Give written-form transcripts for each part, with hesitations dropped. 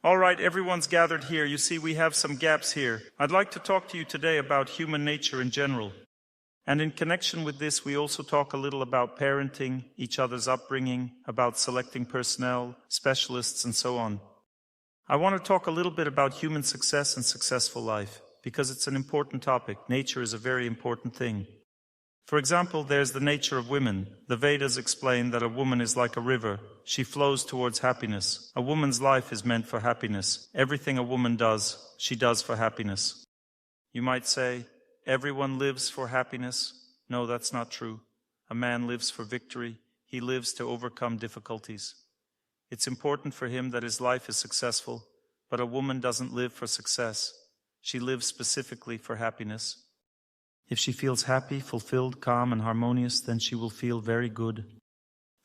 All right, everyone's gathered here. You see, we have some gaps here. I'd like to talk to you today about human nature in general. And in connection with this, we also talk a little about parenting, each other's upbringing, about selecting personnel, specialists, and so on. I want to talk a little bit about human success and successful life, because it's an important topic. Nature is a very important thing. For example, there's the nature of women. The Vedas explain that a woman is like a river. She flows towards happiness. A woman's life is meant for happiness. Everything a woman does, she does for happiness. You might say, everyone lives for happiness. No, that's not true. A man lives for victory. He lives to overcome difficulties. It's important for him that his life is successful, but a woman doesn't live for success. She lives specifically for happiness. If she feels happy, fulfilled, calm, and harmonious, then she will feel very good.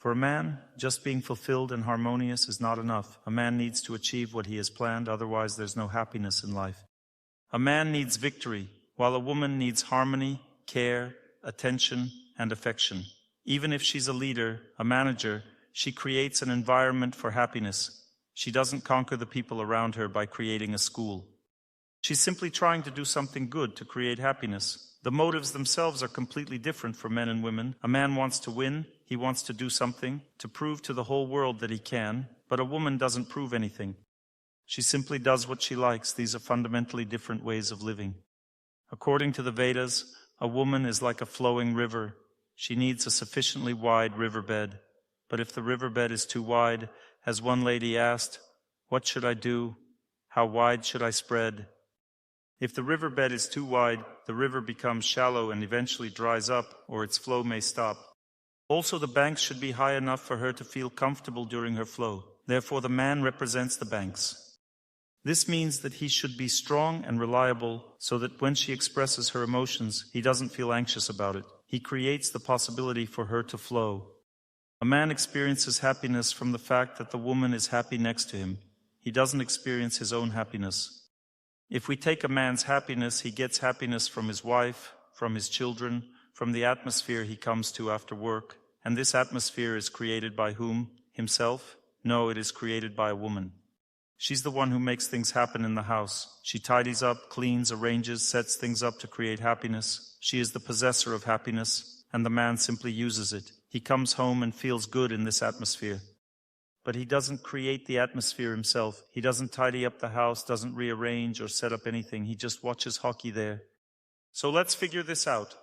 For a man, just being fulfilled and harmonious is not enough. A man needs to achieve what he has planned, otherwise there's no happiness in life. A man needs victory, while a woman needs harmony, care, attention, and affection. Even if she's a leader, a manager, she creates an environment for happiness. She doesn't conquer the people around her by creating a school. She's simply trying to do something good to create happiness. The motives themselves are completely different for men and women. A man wants to win, he wants to do something, to prove to the whole world that he can, but a woman doesn't prove anything. She simply does what she likes. These are fundamentally different ways of living. According to the Vedas, a woman is like a flowing river. She needs a sufficiently wide riverbed. But if the riverbed is too wide, as one lady asked, "What should I do? How wide should I spread?" If the riverbed is too wide, the river becomes shallow and eventually dries up, or its flow may stop. Also, the banks should be high enough for her to feel comfortable during her flow. Therefore, the man represents the banks. This means that he should be strong and reliable, so that when she expresses her emotions, he doesn't feel anxious about it. He creates the possibility for her to flow. A man experiences happiness from the fact that the woman is happy next to him. He doesn't experience his own happiness. If we take a man's happiness, he gets happiness from his wife, from his children, from the atmosphere he comes to after work. And this atmosphere is created by whom? Himself? No, it is created by a woman. She's the one who makes things happen in the house. She tidies up, cleans, arranges, sets things up to create happiness. She is the possessor of happiness, and the man simply uses it. He comes home and feels good in this atmosphere. But he doesn't create the atmosphere himself. He doesn't tidy up the house, doesn't rearrange or set up anything. He just watches hockey there. So let's figure this out.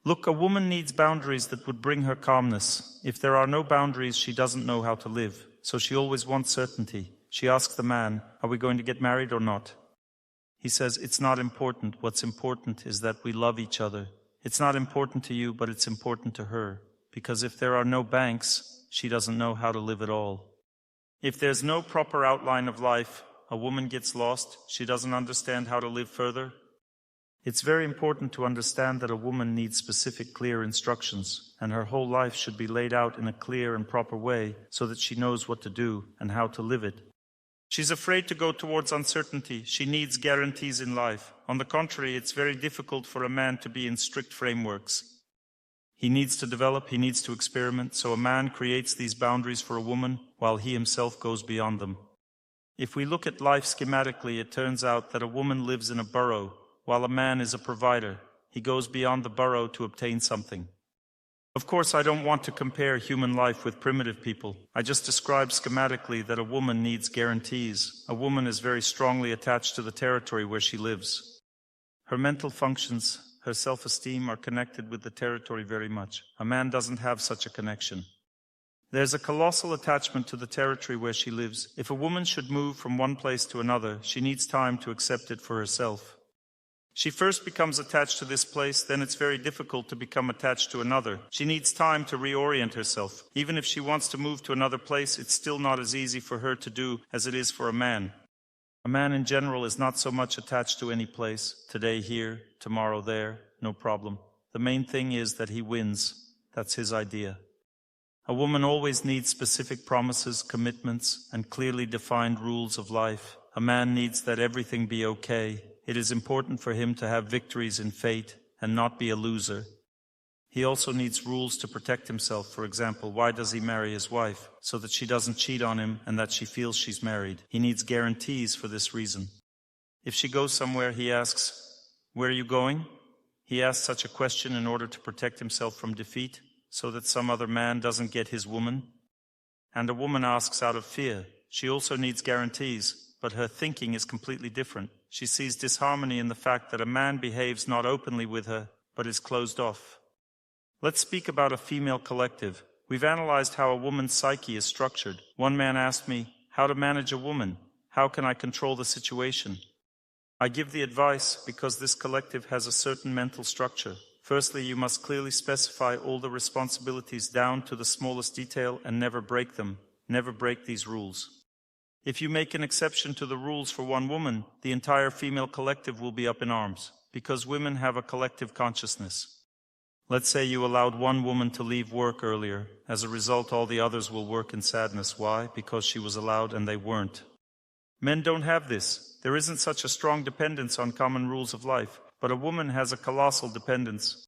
Look, a woman needs boundaries that would bring her calmness. If there are no boundaries, she doesn't know how to live. So she always wants certainty. She asks the man, "Are we going to get married or not?" He says, "It's not important. What's important is that we love each other. It's not important to you, but it's important to her. Because if there are no banks, she doesn't know how to live at all. If there's no proper outline of life, a woman gets lost. She doesn't understand how to live further. It's very important to understand that a woman needs specific, clear instructions, and her whole life should be laid out in a clear and proper way so that she knows what to do and how to live it. She's afraid to go towards uncertainty. She needs guarantees in life. On the contrary, it's very difficult for a man to be in strict frameworks. He needs to develop, he needs to experiment, so a man creates these boundaries for a woman while he himself goes beyond them. If we look at life schematically, it turns out that a woman lives in a burrow, while a man is a provider. He goes beyond the burrow to obtain something. Of course, I don't want to compare human life with primitive people. I just described schematically that a woman needs guarantees. A woman is very strongly attached to the territory where she lives. Her mental functions, her self-esteem are connected with the territory very much. A man doesn't have such a connection. There's a colossal attachment to the territory where she lives. If a woman should move from one place to another, she needs time to accept it for herself. She first becomes attached to this place, then it's very difficult to become attached to another. She needs time to reorient herself. Even if she wants to move to another place, it's still not as easy for her to do as it is for a man. A man in general is not so much attached to any place. Today here, tomorrow there, no problem. The main thing is that he wins. That's his idea. A woman always needs specific promises, commitments, and clearly defined rules of life. A man needs that everything be okay. It is important for him to have victories in fate and not be a loser. He also needs rules to protect himself. For example, why does he marry his wife? So that she doesn't cheat on him and that she feels she's married. He needs guarantees for this reason. If she goes somewhere, he asks, "Where are you going?" He asks such a question in order to protect himself from defeat, so that some other man doesn't get his woman. And a woman asks out of fear. She also needs guarantees, but her thinking is completely different. She sees disharmony in the fact that a man behaves not openly with her, but is closed off. Let's speak about a female collective. We've analyzed how a woman's psyche is structured. One man asked me, how to manage a woman? How can I control the situation? I give the advice because this collective has a certain mental structure. Firstly, you must clearly specify all the responsibilities down to the smallest detail and never break them. Never break these rules. If you make an exception to the rules for one woman, the entire female collective will be up in arms, because women have a collective consciousness. Let's say you allowed one woman to leave work earlier. As a result, all the others will work in sadness. Why? Because she was allowed and they weren't. Men don't have this. There isn't such a strong dependence on common rules of life, but a woman has a colossal dependence.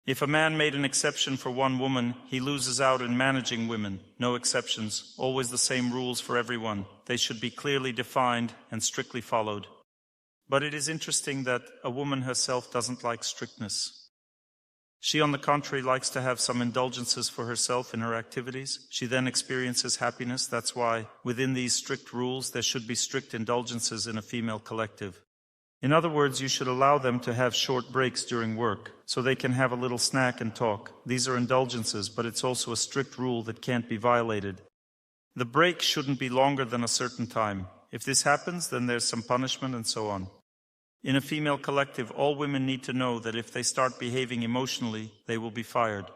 If a man made an exception for one woman, he loses out in managing women. No exceptions, always the same rules for everyone. They should be clearly defined and strictly followed. But it is interesting that a woman herself doesn't like strictness. She, on the contrary, likes to have some indulgences for herself in her activities. She then experiences happiness. That's why, within these strict rules, there should be strict indulgences in a female collective. In other words, you should allow them to have short breaks during work, so they can have a little snack and talk. These are indulgences, but it's also a strict rule that can't be violated. The break shouldn't be longer than a certain time. If this happens, then there's some punishment and so on. In a female collective, all women need to know that if they start behaving emotionally, they will be fired.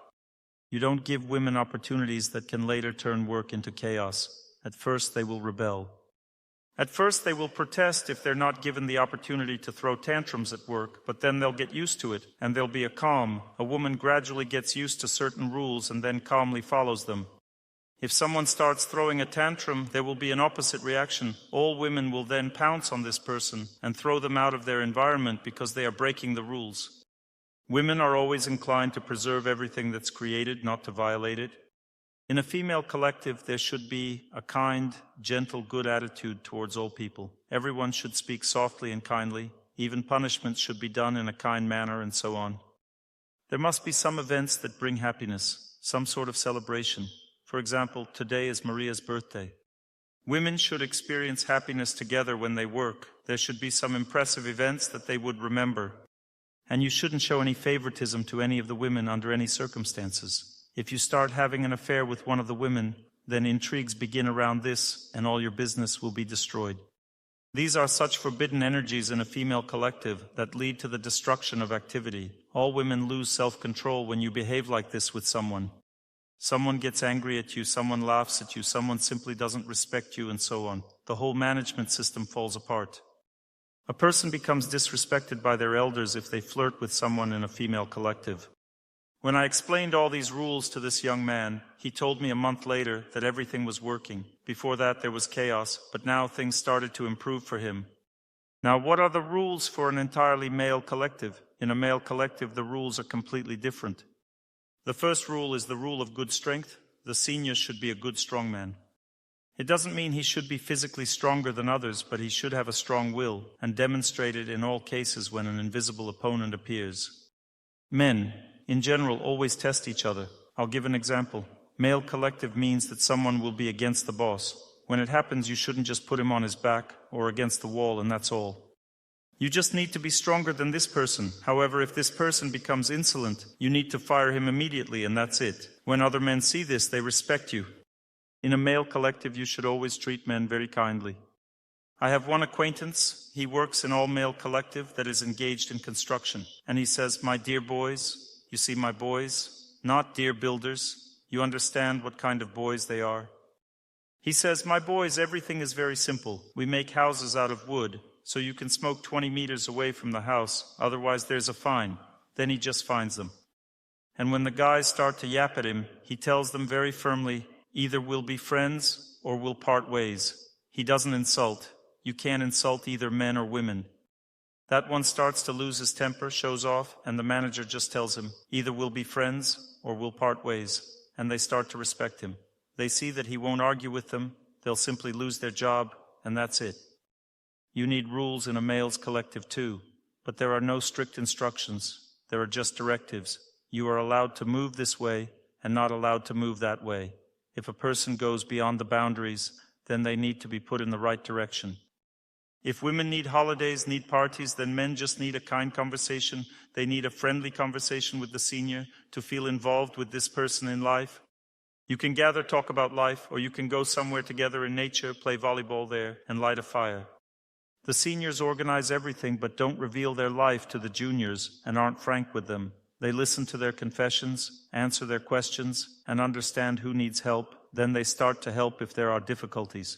You don't give women opportunities that can later turn work into chaos. At first, they will rebel. At first, they will protest if they're not given the opportunity to throw tantrums at work, but then they'll get used to it, and there'll be a calm. A woman gradually gets used to certain rules and then calmly follows them. If someone starts throwing a tantrum, there will be an opposite reaction. All women will then pounce on this person and throw them out of their environment because they are breaking the rules. Women are always inclined to preserve everything that's created, not to violate it. In a female collective, there should be a kind, gentle, good attitude towards all people. Everyone should speak softly and kindly. Even punishments should be done in a kind manner, and so on. There must be some events that bring happiness, some sort of celebration. For example, today is Maria's birthday. Women should experience happiness together when they work. There should be some impressive events that they would remember. And you shouldn't show any favoritism to any of the women under any circumstances. If you start having an affair with one of the women, then intrigues begin around this, and all your business will be destroyed. These are such forbidden energies in a female collective that lead to the destruction of activity. All women lose self-control when you behave like this with someone. Someone gets angry at you, someone laughs at you, someone simply doesn't respect you, and so on. The whole management system falls apart. A person becomes disrespected by their elders if they flirt with someone in a female collective. When I explained all these rules to this young man, he told me a month later that everything was working. Before that there was chaos, but now things started to improve for him. Now, what are the rules for an entirely male collective? In a male collective, the rules are completely different. The first rule is the rule of good strength. The senior should be a good strong man. It doesn't mean he should be physically stronger than others, but he should have a strong will and demonstrate it in all cases when an invisible opponent appears. Men, in general, always test each other. I'll give an example. Male collective means that someone will be against the boss. When it happens, you shouldn't just put him on his back or against the wall, and that's all. You just need to be stronger than this person. However, if this person becomes insolent, you need to fire him immediately, and that's it. When other men see this, they respect you. In a male collective, you should always treat men very kindly. I have one acquaintance. He works in an all-male collective that is engaged in construction. And he says, "My dear boys, you see my boys, not dear builders. You understand what kind of boys they are." He says, "My boys, everything is very simple. We make houses out of wood. So you can smoke 20 meters away from the house, otherwise there's a fine." Then he just fines them. And when the guys start to yap at him, he tells them very firmly, either we'll be friends or we'll part ways. He doesn't insult. You can't insult either men or women. That one starts to lose his temper, shows off, and the manager just tells him, either we'll be friends or we'll part ways. And they start to respect him. They see that he won't argue with them, they'll simply lose their job, and that's it. You need rules in a male's collective too, but there are no strict instructions, there are just directives. You are allowed to move this way and not allowed to move that way. If a person goes beyond the boundaries, then they need to be put in the right direction. If women need holidays, need parties, then men just need a kind conversation. They need a friendly conversation with the senior to feel involved with this person in life. You can gather, talk about life, or you can go somewhere together in nature, play volleyball there, and light a fire. The seniors organize everything but don't reveal their life to the juniors and aren't frank with them. They listen to their confessions, answer their questions, and understand who needs help. Then they start to help if there are difficulties.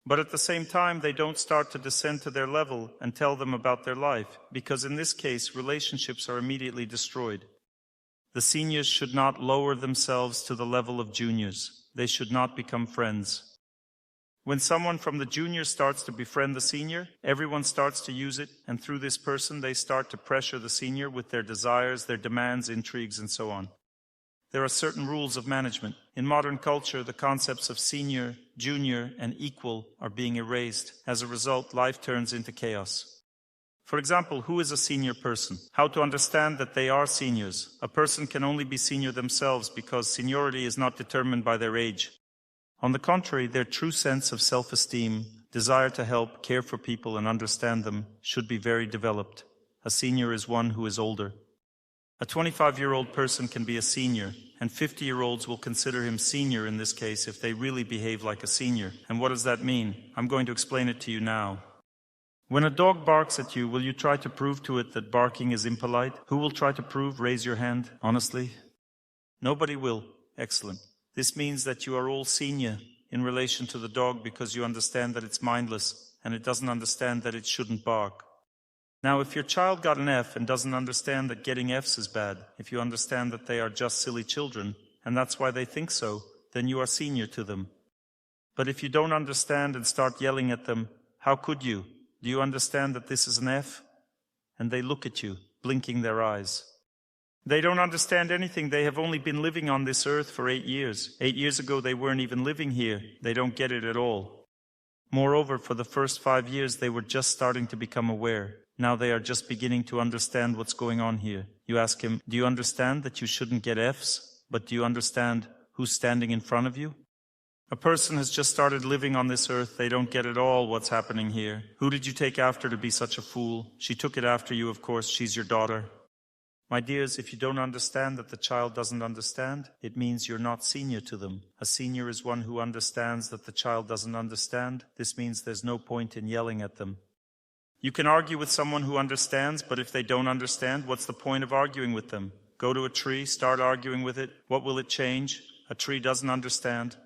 But at the same time, they don't start to descend to their level and tell them about their life, because in this case, relationships are immediately destroyed. The seniors should not lower themselves to the level of juniors. They should not become friends. When someone from the junior starts to befriend the senior, everyone starts to use it, and through this person, they start to pressure the senior with their desires, their demands, intrigues, and so on. There are certain rules of management. In modern culture, the concepts of senior, junior, and equal are being erased. As a result, life turns into chaos. For example, who is a senior person? How to understand that they are seniors. A person can only be senior themselves because seniority is not determined by their age. On the contrary, their true sense of self-esteem, desire to help, care for people, and understand them should be very developed. A senior is one who is older. A 25-year-old person can be a senior, and 50-year-olds will consider him senior in this case if they really behave like a senior. And what does that mean? I'm going to explain it to you now. When a dog barks at you, will you try to prove to it that barking is impolite? Who will try to prove? Raise your hand, honestly. Nobody will. Excellent. This means that you are all senior in relation to the dog because you understand that it's mindless and it doesn't understand that it shouldn't bark. Now, if your child got an F and doesn't understand that getting Fs is bad, if you understand that they are just silly children, and that's why they think so, then you are senior to them. But if you don't understand and start yelling at them, how could you? Do you understand that this is an F? And they look at you, blinking their eyes. They don't understand anything. They have only been living on this earth for 8 years. 8 years ago, they weren't even living here. They don't get it at all. Moreover, for the first 5 years, they were just starting to become aware. Now they are just beginning to understand what's going on here. You ask him, do you understand that you shouldn't get Fs? But do you understand who's standing in front of you? A person has just started living on this earth. They don't get at all what's happening here. Who did you take after to be such a fool? She took it after you, of course. She's your daughter. My dears, if you don't understand that the child doesn't understand, it means you're not senior to them. A senior is one who understands that the child doesn't understand. This means there's no point in yelling at them. You can argue with someone who understands, but if they don't understand, what's the point of arguing with them? Go to a tree, start arguing with it. What will it change? A tree doesn't understand.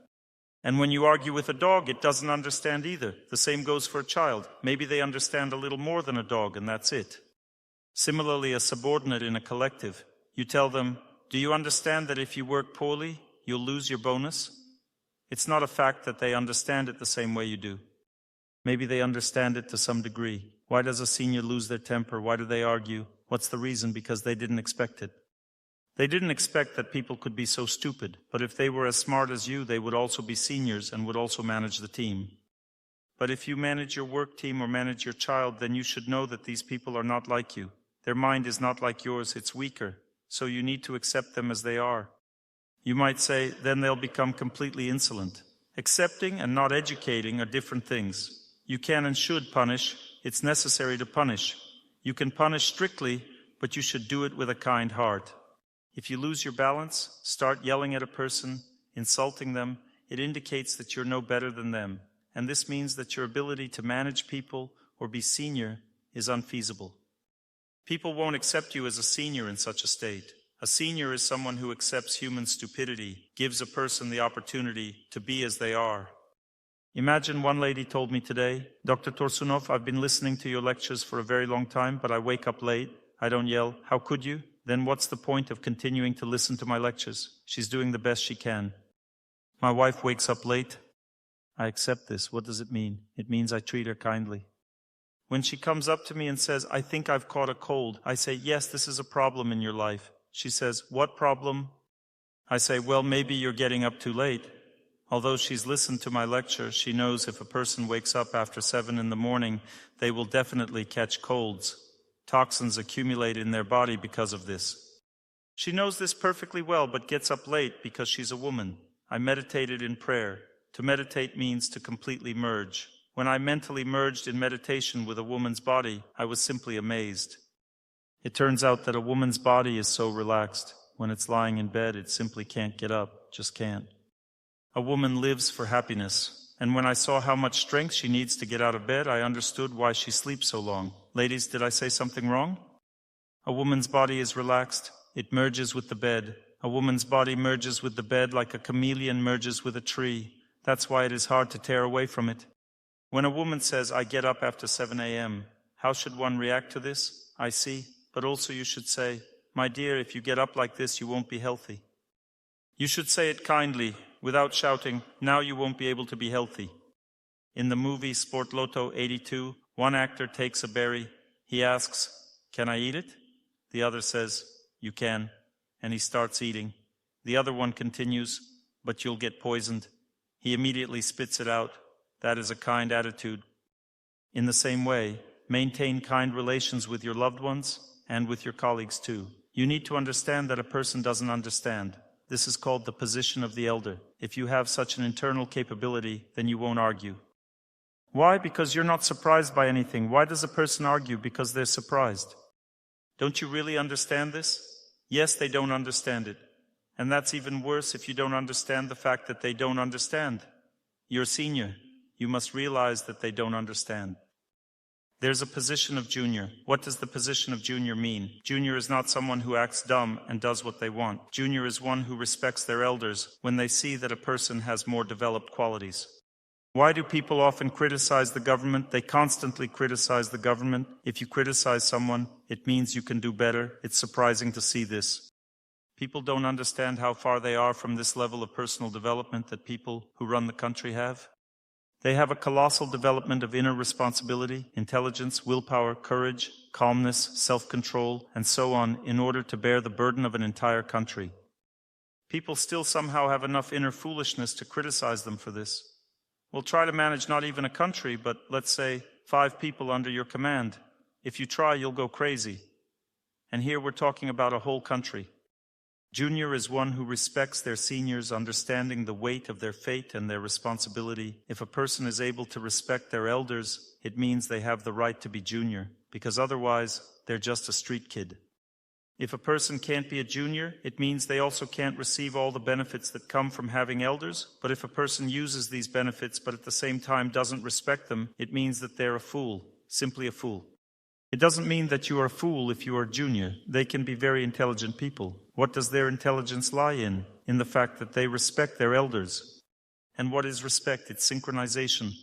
And when you argue with a dog, it doesn't understand either. The same goes for a child. Maybe they understand a little more than a dog, and that's it. Similarly, a subordinate in a collective, you tell them, do you understand that if you work poorly, you'll lose your bonus? It's not a fact that they understand it the same way you do. Maybe they understand it to some degree. Why does a senior lose their temper? Why do they argue? What's the reason? Because they didn't expect it. They didn't expect that people could be so stupid. But if they were as smart as you, they would also be seniors and would also manage the team. But if you manage your work team or manage your child, then you should know that these people are not like you. Their mind is not like yours, it's weaker. So you need to accept them as they are. You might say, then they'll become completely insolent. Accepting and not educating are different things. You can and should punish. It's necessary to punish. You can punish strictly, but you should do it with a kind heart. If you lose your balance, start yelling at a person, insulting them, it indicates that you're no better than them. And this means that your ability to manage people or be senior is unfeasible. People won't accept you as a senior in such a state. A senior is someone who accepts human stupidity, gives a person the opportunity to be as they are. Imagine one lady told me today, Dr. Torsunov, I've been listening to your lectures for a very long time, but I wake up late. I don't yell. How could you? Then what's the point of continuing to listen to my lectures? She's doing the best she can. My wife wakes up late. I accept this. What does it mean? It means I treat her kindly. When she comes up to me and says, "I think I've caught a cold," I say, "Yes, this is a problem in your life." She says, "What problem?" I say, "Well, maybe you're getting up too late." Although she's listened to my lecture, she knows if a person wakes up after 7 in the morning, they will definitely catch colds. Toxins accumulate in their body because of this. She knows this perfectly well, but gets up late because she's a woman. I meditated in prayer. To meditate means to completely merge. When I mentally merged in meditation with a woman's body, I was simply amazed. It turns out that a woman's body is so relaxed. When it's lying in bed, it simply can't get up, just can't. A woman lives for happiness. And when I saw how much strength she needs to get out of bed, I understood why she sleeps so long. Ladies, did I say something wrong? A woman's body is relaxed. It merges with the bed. A woman's body merges with the bed like a chameleon merges with a tree. That's why it is hard to tear away from it. When a woman says, "I get up after 7 a.m., how should one react to this? I see. But also you should say, "My dear, if you get up like this, you won't be healthy." You should say it kindly, without shouting, "Now you won't be able to be healthy." In the movie Sport Lotto 82, one actor takes a berry. He asks, "Can I eat it?" The other says, "You can," and he starts eating. The other one continues, "But you'll get poisoned." He immediately spits it out. That is a kind attitude. In the same way, maintain kind relations with your loved ones and with your colleagues too. You need to understand that a person doesn't understand. This is called the position of the elder. If you have such an internal capability, then you won't argue. Why? Because you're not surprised by anything. Why does a person argue? Because they're surprised. Don't you really understand this? Yes, they don't understand it. And that's even worse if you don't understand the fact that they don't understand. You're senior. You must realize that they don't understand. There's a position of junior. What does the position of junior mean? Junior is not someone who acts dumb and does what they want. Junior is one who respects their elders when they see that a person has more developed qualities. Why do people often criticize the government? They constantly criticize the government. If you criticize someone, it means you can do better. It's surprising to see this. People don't understand how far they are from this level of personal development that people who run the country have. They have a colossal development of inner responsibility, intelligence, willpower, courage, calmness, self-control, and so on in order to bear the burden of an entire country. People still somehow have enough inner foolishness to criticize them for this. Well, try to manage not even a country, but let's say 5 people under your command. If you try, you'll go crazy. And here we're talking about a whole country. Junior is one who respects their seniors, understanding the weight of their fate and their responsibility. If a person is able to respect their elders, it means they have the right to be junior, because otherwise they're just a street kid. If a person can't be a junior, it means they also can't receive all the benefits that come from having elders. But if a person uses these benefits but at the same time doesn't respect them, it means that they're a fool, simply a fool. It doesn't mean that you are a fool if you are junior. They can be very intelligent people. What does their intelligence lie in? In the fact that they respect their elders. And what is respect? It's synchronization.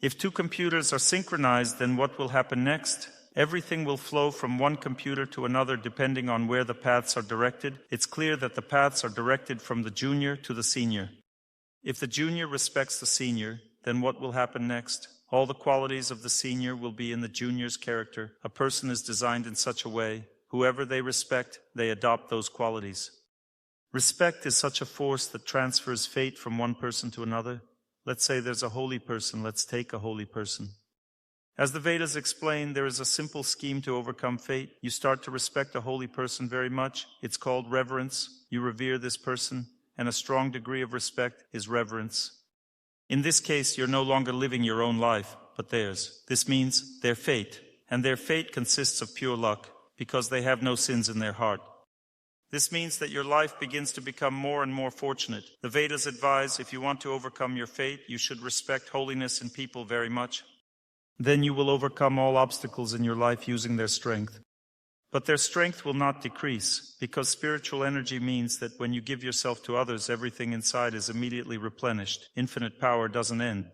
If 2 computers are synchronized, then what will happen next? Everything will flow from one computer to another depending on where the paths are directed. It's clear that the paths are directed from the junior to the senior. If the junior respects the senior, then what will happen next? All the qualities of the senior will be in the junior's character. A person is designed in such a way, whoever they respect, they adopt those qualities. Respect is such a force that transfers fate from one person to another. Let's say there's a holy person. Let's take a holy person. As the Vedas explain, there is a simple scheme to overcome fate. You start to respect a holy person very much. It's called reverence. You revere this person, and a strong degree of respect is reverence. In this case, you're no longer living your own life, but theirs. This means their fate, and their fate consists of pure luck, because they have no sins in their heart. This means that your life begins to become more and more fortunate. The Vedas advise if you want to overcome your fate, you should respect holiness in people very much. Then you will overcome all obstacles in your life using their strength. But their strength will not decrease, because spiritual energy means that when you give yourself to others, everything inside is immediately replenished. Infinite power doesn't end.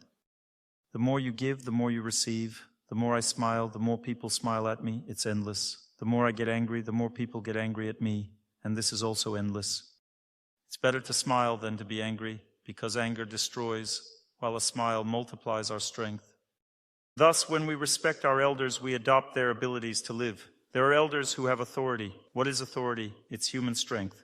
The more you give, the more you receive. The more I smile, the more people smile at me. It's endless. The more I get angry, the more people get angry at me. And this is also endless. It's better to smile than to be angry, because anger destroys, while a smile multiplies our strength. Thus, when we respect our elders, we adopt their abilities to live. There are elders who have authority. What is authority? It's human strength.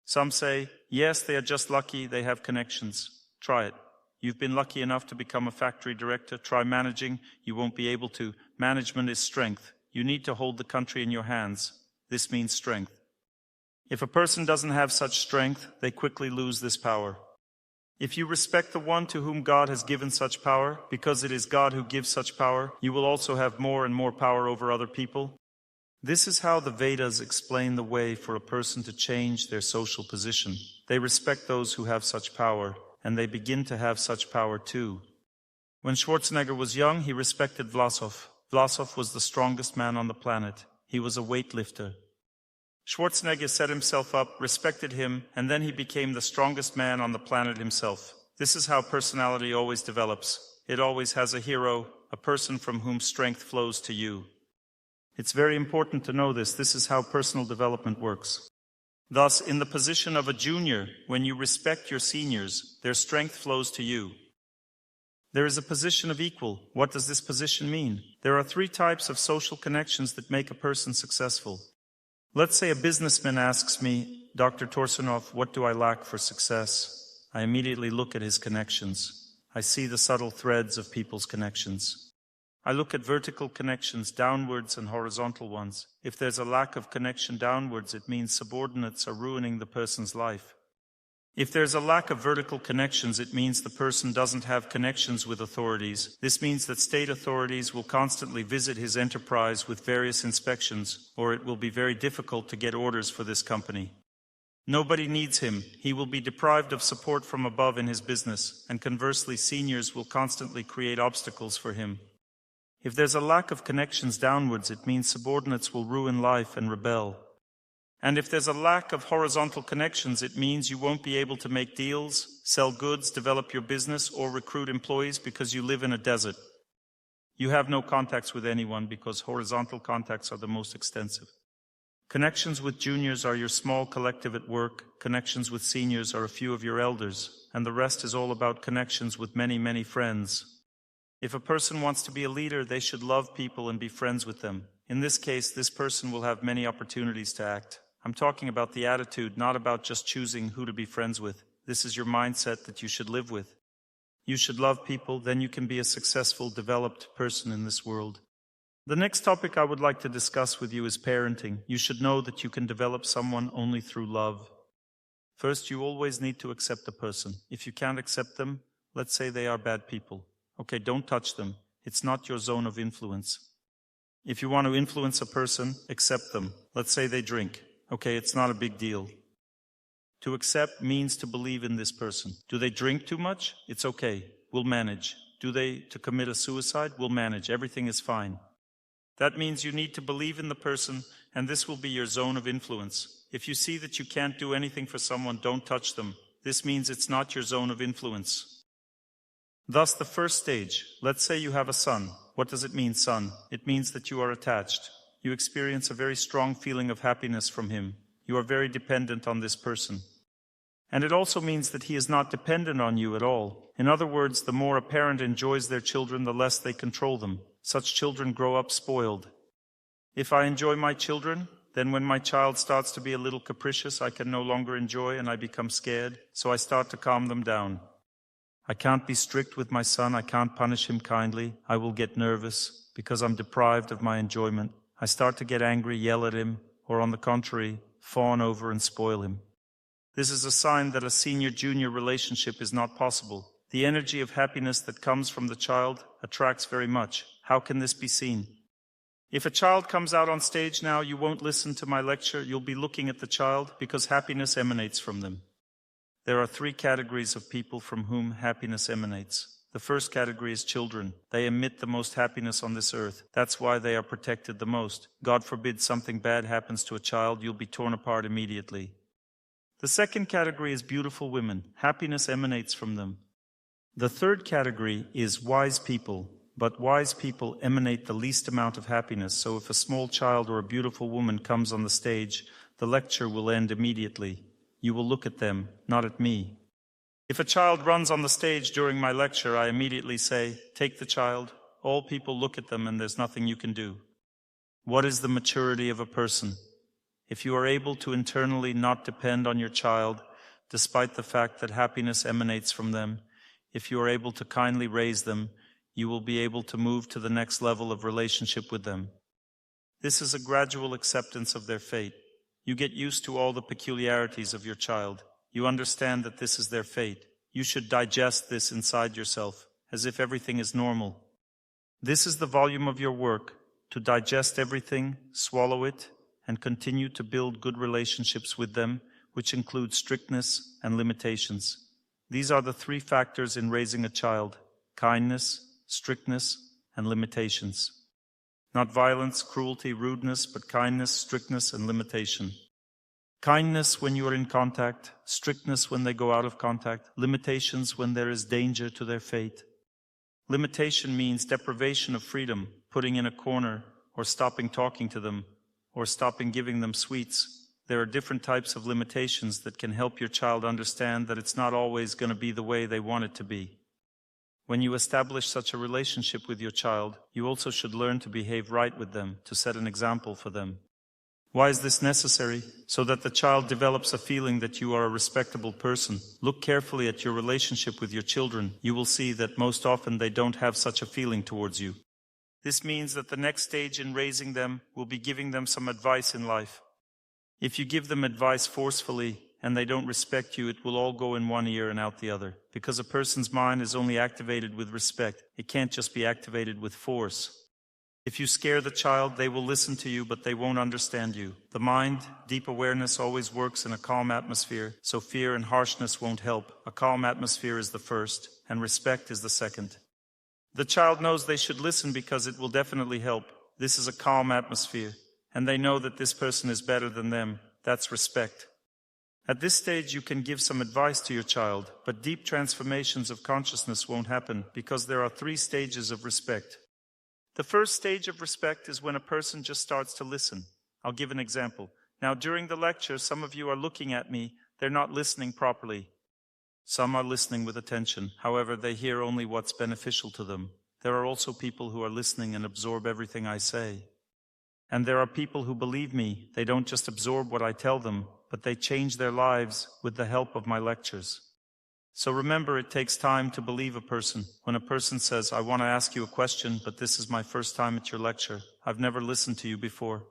Some say, yes, they are just lucky, they have connections. Try it. You've been lucky enough to become a factory director. Try managing. You won't be able to. Management is strength. You need to hold the country in your hands. This means strength. If a person doesn't have such strength, they quickly lose this power. If you respect the one to whom God has given such power, because it is God who gives such power, you will also have more and more power over other people. This is how the Vedas explain the way for a person to change their social position. They respect those who have such power, and they begin to have such power too. When Schwarzenegger was young, he respected Vlasov. Vlasov was the strongest man on the planet. He was a weightlifter. Schwarzenegger set himself up, respected him, and then he became the strongest man on the planet himself. This is how personality always develops. It always has a hero, a person from whom strength flows to you. It's very important to know this. This is how personal development works. Thus, in the position of a junior, when you respect your seniors, their strength flows to you. There is a position of equal. What does this position mean? There are 3 types of social connections that make a person successful. Let's say a businessman asks me, Dr. Torsunov, what do I lack for success? I immediately look at his connections. I see the subtle threads of people's connections. I look at vertical connections, downwards and horizontal ones. If there's a lack of connection downwards, it means subordinates are ruining the person's life. If there's a lack of vertical connections, it means the person doesn't have connections with authorities. This means that state authorities will constantly visit his enterprise with various inspections, or it will be very difficult to get orders for this company. Nobody needs him. He will be deprived of support from above in his business, and conversely, seniors will constantly create obstacles for him. If there's a lack of connections downwards, it means subordinates will ruin life and rebel. And if there's a lack of horizontal connections, it means you won't be able to make deals, sell goods, develop your business, or recruit employees because you live in a desert. You have no contacts with anyone because horizontal contacts are the most extensive. Connections with juniors are your small collective at work. Connections with seniors are a few of your elders. And the rest is all about connections with many, many friends. If a person wants to be a leader, they should love people and be friends with them. In this case, this person will have many opportunities to act. I'm talking about the attitude, not about just choosing who to be friends with. This is your mindset that you should live with. You should love people, then you can be a successful, developed person in this world. The next topic I would like to discuss with you is parenting. You should know that you can develop someone only through love. First, you always need to accept a person. If you can't accept them, let's say they are bad people. Okay, don't touch them. It's not your zone of influence. If you want to influence a person, accept them. Let's say they drink. Okay, it's not a big deal. To accept means to believe in this person. Do they drink too much? It's okay. We'll manage. Do they to commit a suicide? We'll manage. Everything is fine. That means you need to believe in the person, and this will be your zone of influence. If you see that you can't do anything for someone, don't touch them. This means it's not your zone of influence. Thus, the first stage, let's say you have a son. What does it mean, son? It means that you are attached. You experience a very strong feeling of happiness from him. You are very dependent on this person. And it also means that he is not dependent on you at all. In other words, the more a parent enjoys their children, the less they control them. Such children grow up spoiled. If I enjoy my children, then when my child starts to be a little capricious, I can no longer enjoy and I become scared, so I start to calm them down. I can't be strict with my son, I can't punish him kindly, I will get nervous because I'm deprived of my enjoyment. I start to get angry, yell at him, or on the contrary, fawn over and spoil him. This is a sign that a senior-junior relationship is not possible. The energy of happiness that comes from the child attracts very much. How can this be seen? If a child comes out on stage now, you won't listen to my lecture, you'll be looking at the child because happiness emanates from them. There are 3 categories of people from whom happiness emanates. The first category is children. They emit the most happiness on this earth. That's why they are protected the most. God forbid something bad happens to a child, you'll be torn apart immediately. The second category is beautiful women. Happiness emanates from them. The third category is wise people. But wise people emanate the least amount of happiness, so if a small child or a beautiful woman comes on the stage, the lecture will end immediately. You will look at them, not at me. If a child runs on the stage during my lecture, I immediately say, take the child, All people look at them and there's nothing you can do. What is the maturity of a person? If you are able to internally not depend on your child, despite the fact that happiness emanates from them, if you are able to kindly raise them, you will be able to move to the next level of relationship with them. This is a gradual acceptance of their fate. You get used to all the peculiarities of your child. You understand that this is their fate. You should digest this inside yourself, as if everything is normal. This is the volume of your work, to digest everything, swallow it, and continue to build good relationships with them, which include strictness and limitations. These are the three factors in raising a child: kindness, strictness, and limitations. Not violence, cruelty, rudeness, but kindness, strictness, and limitation. Kindness when you are in contact, strictness when they go out of contact, limitations when there is danger to their fate. Limitation means deprivation of freedom, putting in a corner, or stopping talking to them, or stopping giving them sweets. There are different types of limitations that can help your child understand that it's not always going to be the way they want it to be. When you establish such a relationship with your child, you also should learn to behave right with them, to set an example for them. Why is this necessary? So that the child develops a feeling that you are a respectable person. Look carefully at your relationship with your children. You will see that most often they don't have such a feeling towards you. This means that the next stage in raising them will be giving them some advice in life. If you give them advice forcefully and they don't respect you, it will all go in one ear and out the other. Because a person's mind is only activated with respect. It can't just be activated with force. If you scare the child, they will listen to you, but they won't understand you. The mind, deep awareness, always works in a calm atmosphere, so fear and harshness won't help. A calm atmosphere is the first, and respect is the second. The child knows they should listen because it will definitely help. This is a calm atmosphere, and they know that this person is better than them. That's respect. At this stage, you can give some advice to your child, but deep transformations of consciousness won't happen because there are 3 stages of respect. The first stage of respect is when a person just starts to listen. I'll give an example. Now, during the lecture, some of you are looking at me. They're not listening properly. Some are listening with attention. However, they hear only what's beneficial to them. There are also people who are listening and absorb everything I say. And there are people who believe me. They don't just absorb what I tell them, but they change their lives with the help of my lectures. So remember, it takes time to believe a person. When a person says, I want to ask you a question, but this is my first time at your lecture. I've never listened to you before.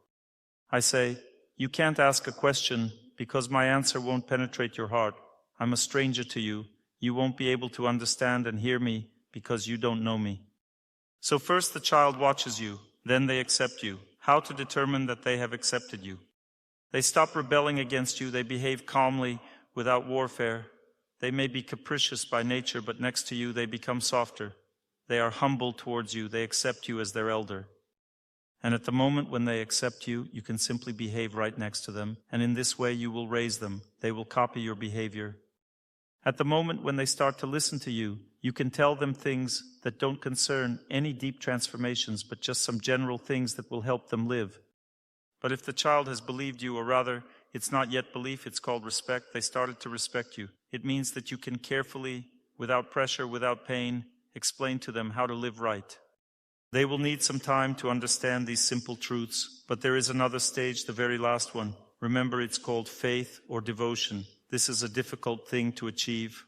I say, you can't ask a question because my answer won't penetrate your heart. I'm a stranger to you. You won't be able to understand and hear me because you don't know me. So first the child watches you, then they accept you. How to determine that they have accepted you? They stop rebelling against you. They behave calmly without warfare. They may be capricious by nature, but next to you they become softer. They are humble towards you. They accept you as their elder. And at the moment when they accept you, you can simply behave right next to them. And in this way you will raise them. They will copy your behavior. At the moment when they start to listen to you, you can tell them things that don't concern any deep transformations, but just some general things that will help them live. But if the child has believed you, or rather, it's not yet belief, it's called respect, they started to respect you. It means that you can carefully, without pressure, without pain, explain to them how to live right. They will need some time to understand these simple truths, but there is another stage, the very last one. Remember, it's called faith or devotion. This is a difficult thing to achieve.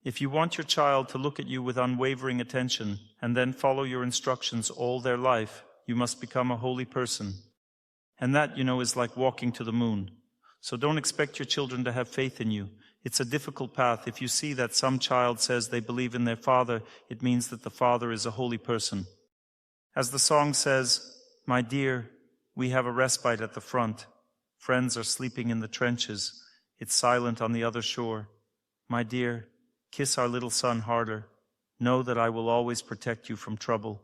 If you want your child to look at you with unwavering attention and then follow your instructions all their life, you must become a holy person. And that, is like walking to the moon. So don't expect your children to have faith in you. It's a difficult path. If you see that some child says they believe in their father, it means that the father is a holy person. As the song says, my dear, we have a respite at the front. Friends are sleeping in the trenches. It's silent on the other shore. My dear, kiss our little son harder. Know that I will always protect you from trouble.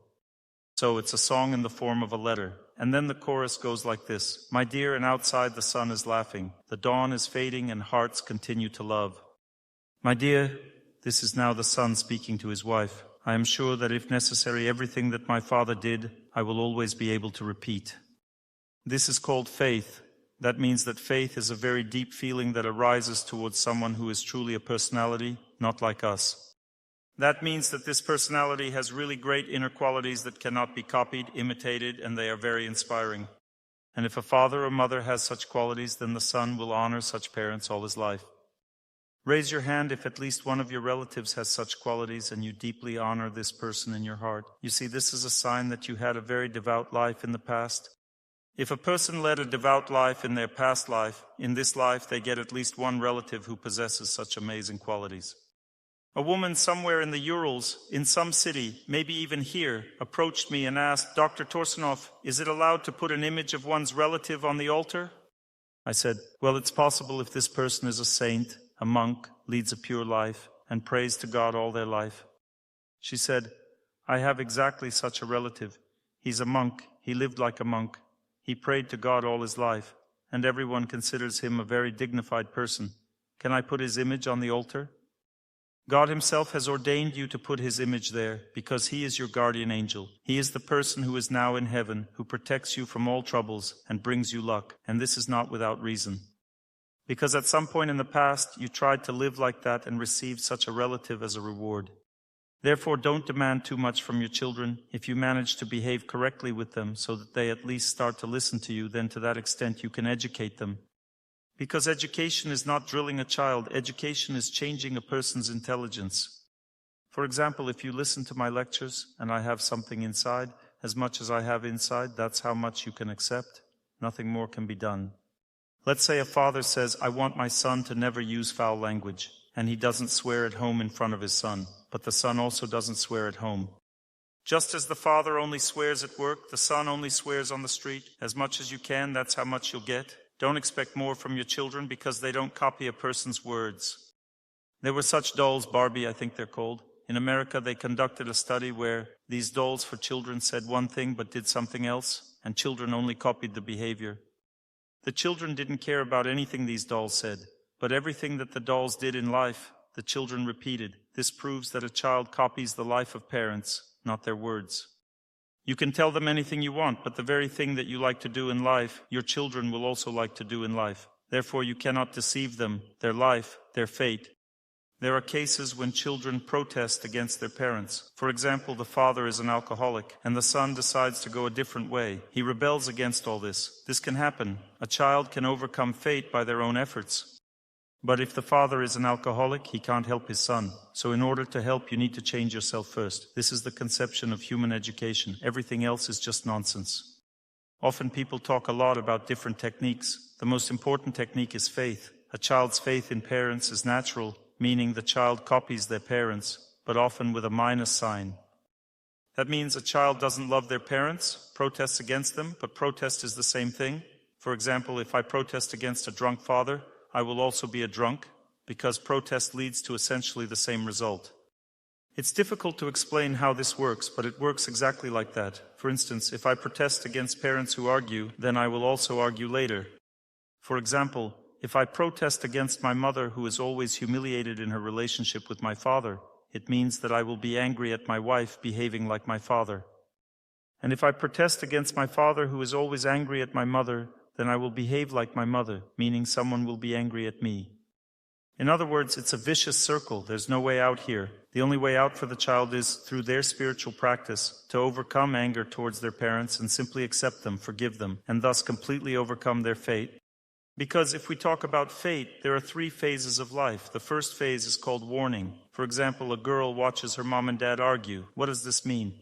So it's a song in the form of a letter. And then the chorus goes like this. My dear, and outside the sun is laughing. The dawn is fading and hearts continue to love. My dear, this is now the son speaking to his wife. I am sure that if necessary, everything that my father did, I will always be able to repeat. This is called faith. That means that faith is a very deep feeling that arises towards someone who is truly a personality, not like us. That means that this personality has really great inner qualities that cannot be copied, imitated, and they are very inspiring. And if a father or mother has such qualities, then the son will honor such parents all his life. Raise your hand if at least one of your relatives has such qualities and you deeply honor this person in your heart. You see, this is a sign that you had a very devout life in the past. If a person led a devout life in their past life, in this life they get at least one relative who possesses such amazing qualities. A woman somewhere in the Urals, in some city, maybe even here, approached me and asked, "Dr. Torsunov, is it allowed to put an image of one's relative on the altar?" I said, "Well, it's possible if this person is a saint, a monk, leads a pure life, and prays to God all their life." She said, "I have exactly such a relative. He's a monk. He lived like a monk. He prayed to God all his life, and everyone considers him a very dignified person. Can I put his image on the altar?" God himself has ordained you to put his image there, because he is your guardian angel. He is the person who is now in heaven, who protects you from all troubles and brings you luck, and this is not without reason. Because at some point in the past, you tried to live like that and received such a relative as a reward. Therefore, don't demand too much from your children. If you manage to behave correctly with them so that they at least start to listen to you, then to that extent you can educate them. Because education is not drilling a child, education is changing a person's intelligence. For example, if you listen to my lectures and I have something inside, as much as I have inside, that's how much you can accept. Nothing more can be done. Let's say a father says, "I want my son to never use foul language," and he doesn't swear at home in front of his son, but the son also doesn't swear at home. Just as the father only swears at work, the son only swears on the street. As much as you can, that's how much you'll get. Don't expect more from your children because they don't copy a person's words. There were such dolls, Barbie, I think they're called. In America, they conducted a study where these dolls for children said one thing but did something else, and children only copied the behavior. The children didn't care about anything these dolls said, but everything that the dolls did in life, the children repeated. This proves that a child copies the life of parents, not their words. You can tell them anything you want, but the very thing that you like to do in life, your children will also like to do in life. Therefore, you cannot deceive them, their life, their fate. There are cases when children protest against their parents. For example, the father is an alcoholic, and the son decides to go a different way. He rebels against all this. This can happen. A child can overcome fate by their own efforts. But if the father is an alcoholic, he can't help his son. So in order to help, you need to change yourself first. This is the conception of human education. Everything else is just nonsense. Often people talk a lot about different techniques. The most important technique is faith. A child's faith in parents is natural, meaning the child copies their parents, but often with a minus sign. That means a child doesn't love their parents, protests against them, but protest is the same thing. For example, if I protest against a drunk father, I will also be a drunk, because protest leads to essentially the same result. It's difficult to explain how this works, but it works exactly like that. For instance, if I protest against parents who argue, then I will also argue later. For example, if I protest against my mother who is always humiliated in her relationship with my father, it means that I will be angry at my wife behaving like my father. And if I protest against my father who is always angry at my mother, then I will behave like my mother, meaning someone will be angry at me. In other words, it's a vicious circle. There's no way out here. The only way out for the child is, through their spiritual practice, to overcome anger towards their parents and simply accept them, forgive them, and thus completely overcome their fate. Because if we talk about fate, there are 3 phases of life. The first phase is called warning. For example, a girl watches her mom and dad argue. What does this mean?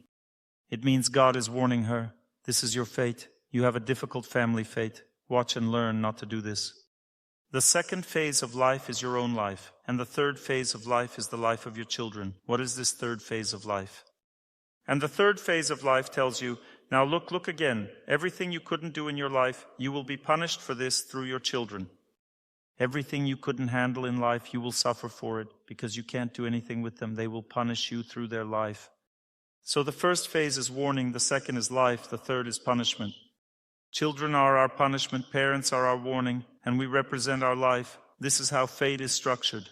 It means God is warning her. This is your fate. You have a difficult family fate. Watch and learn not to do this. The second phase of life is your own life, and the third phase of life is the life of your children. What is this third phase of life? And the third phase of life tells you, now look again. Everything you couldn't do in your life, you will be punished for this through your children. Everything you couldn't handle in life, you will suffer for it, because you can't do anything with them. They will punish you through their life. So the first phase is warning, the second is life, the third is punishment. Children are our punishment, parents are our warning, and we represent our life. This is how fate is structured.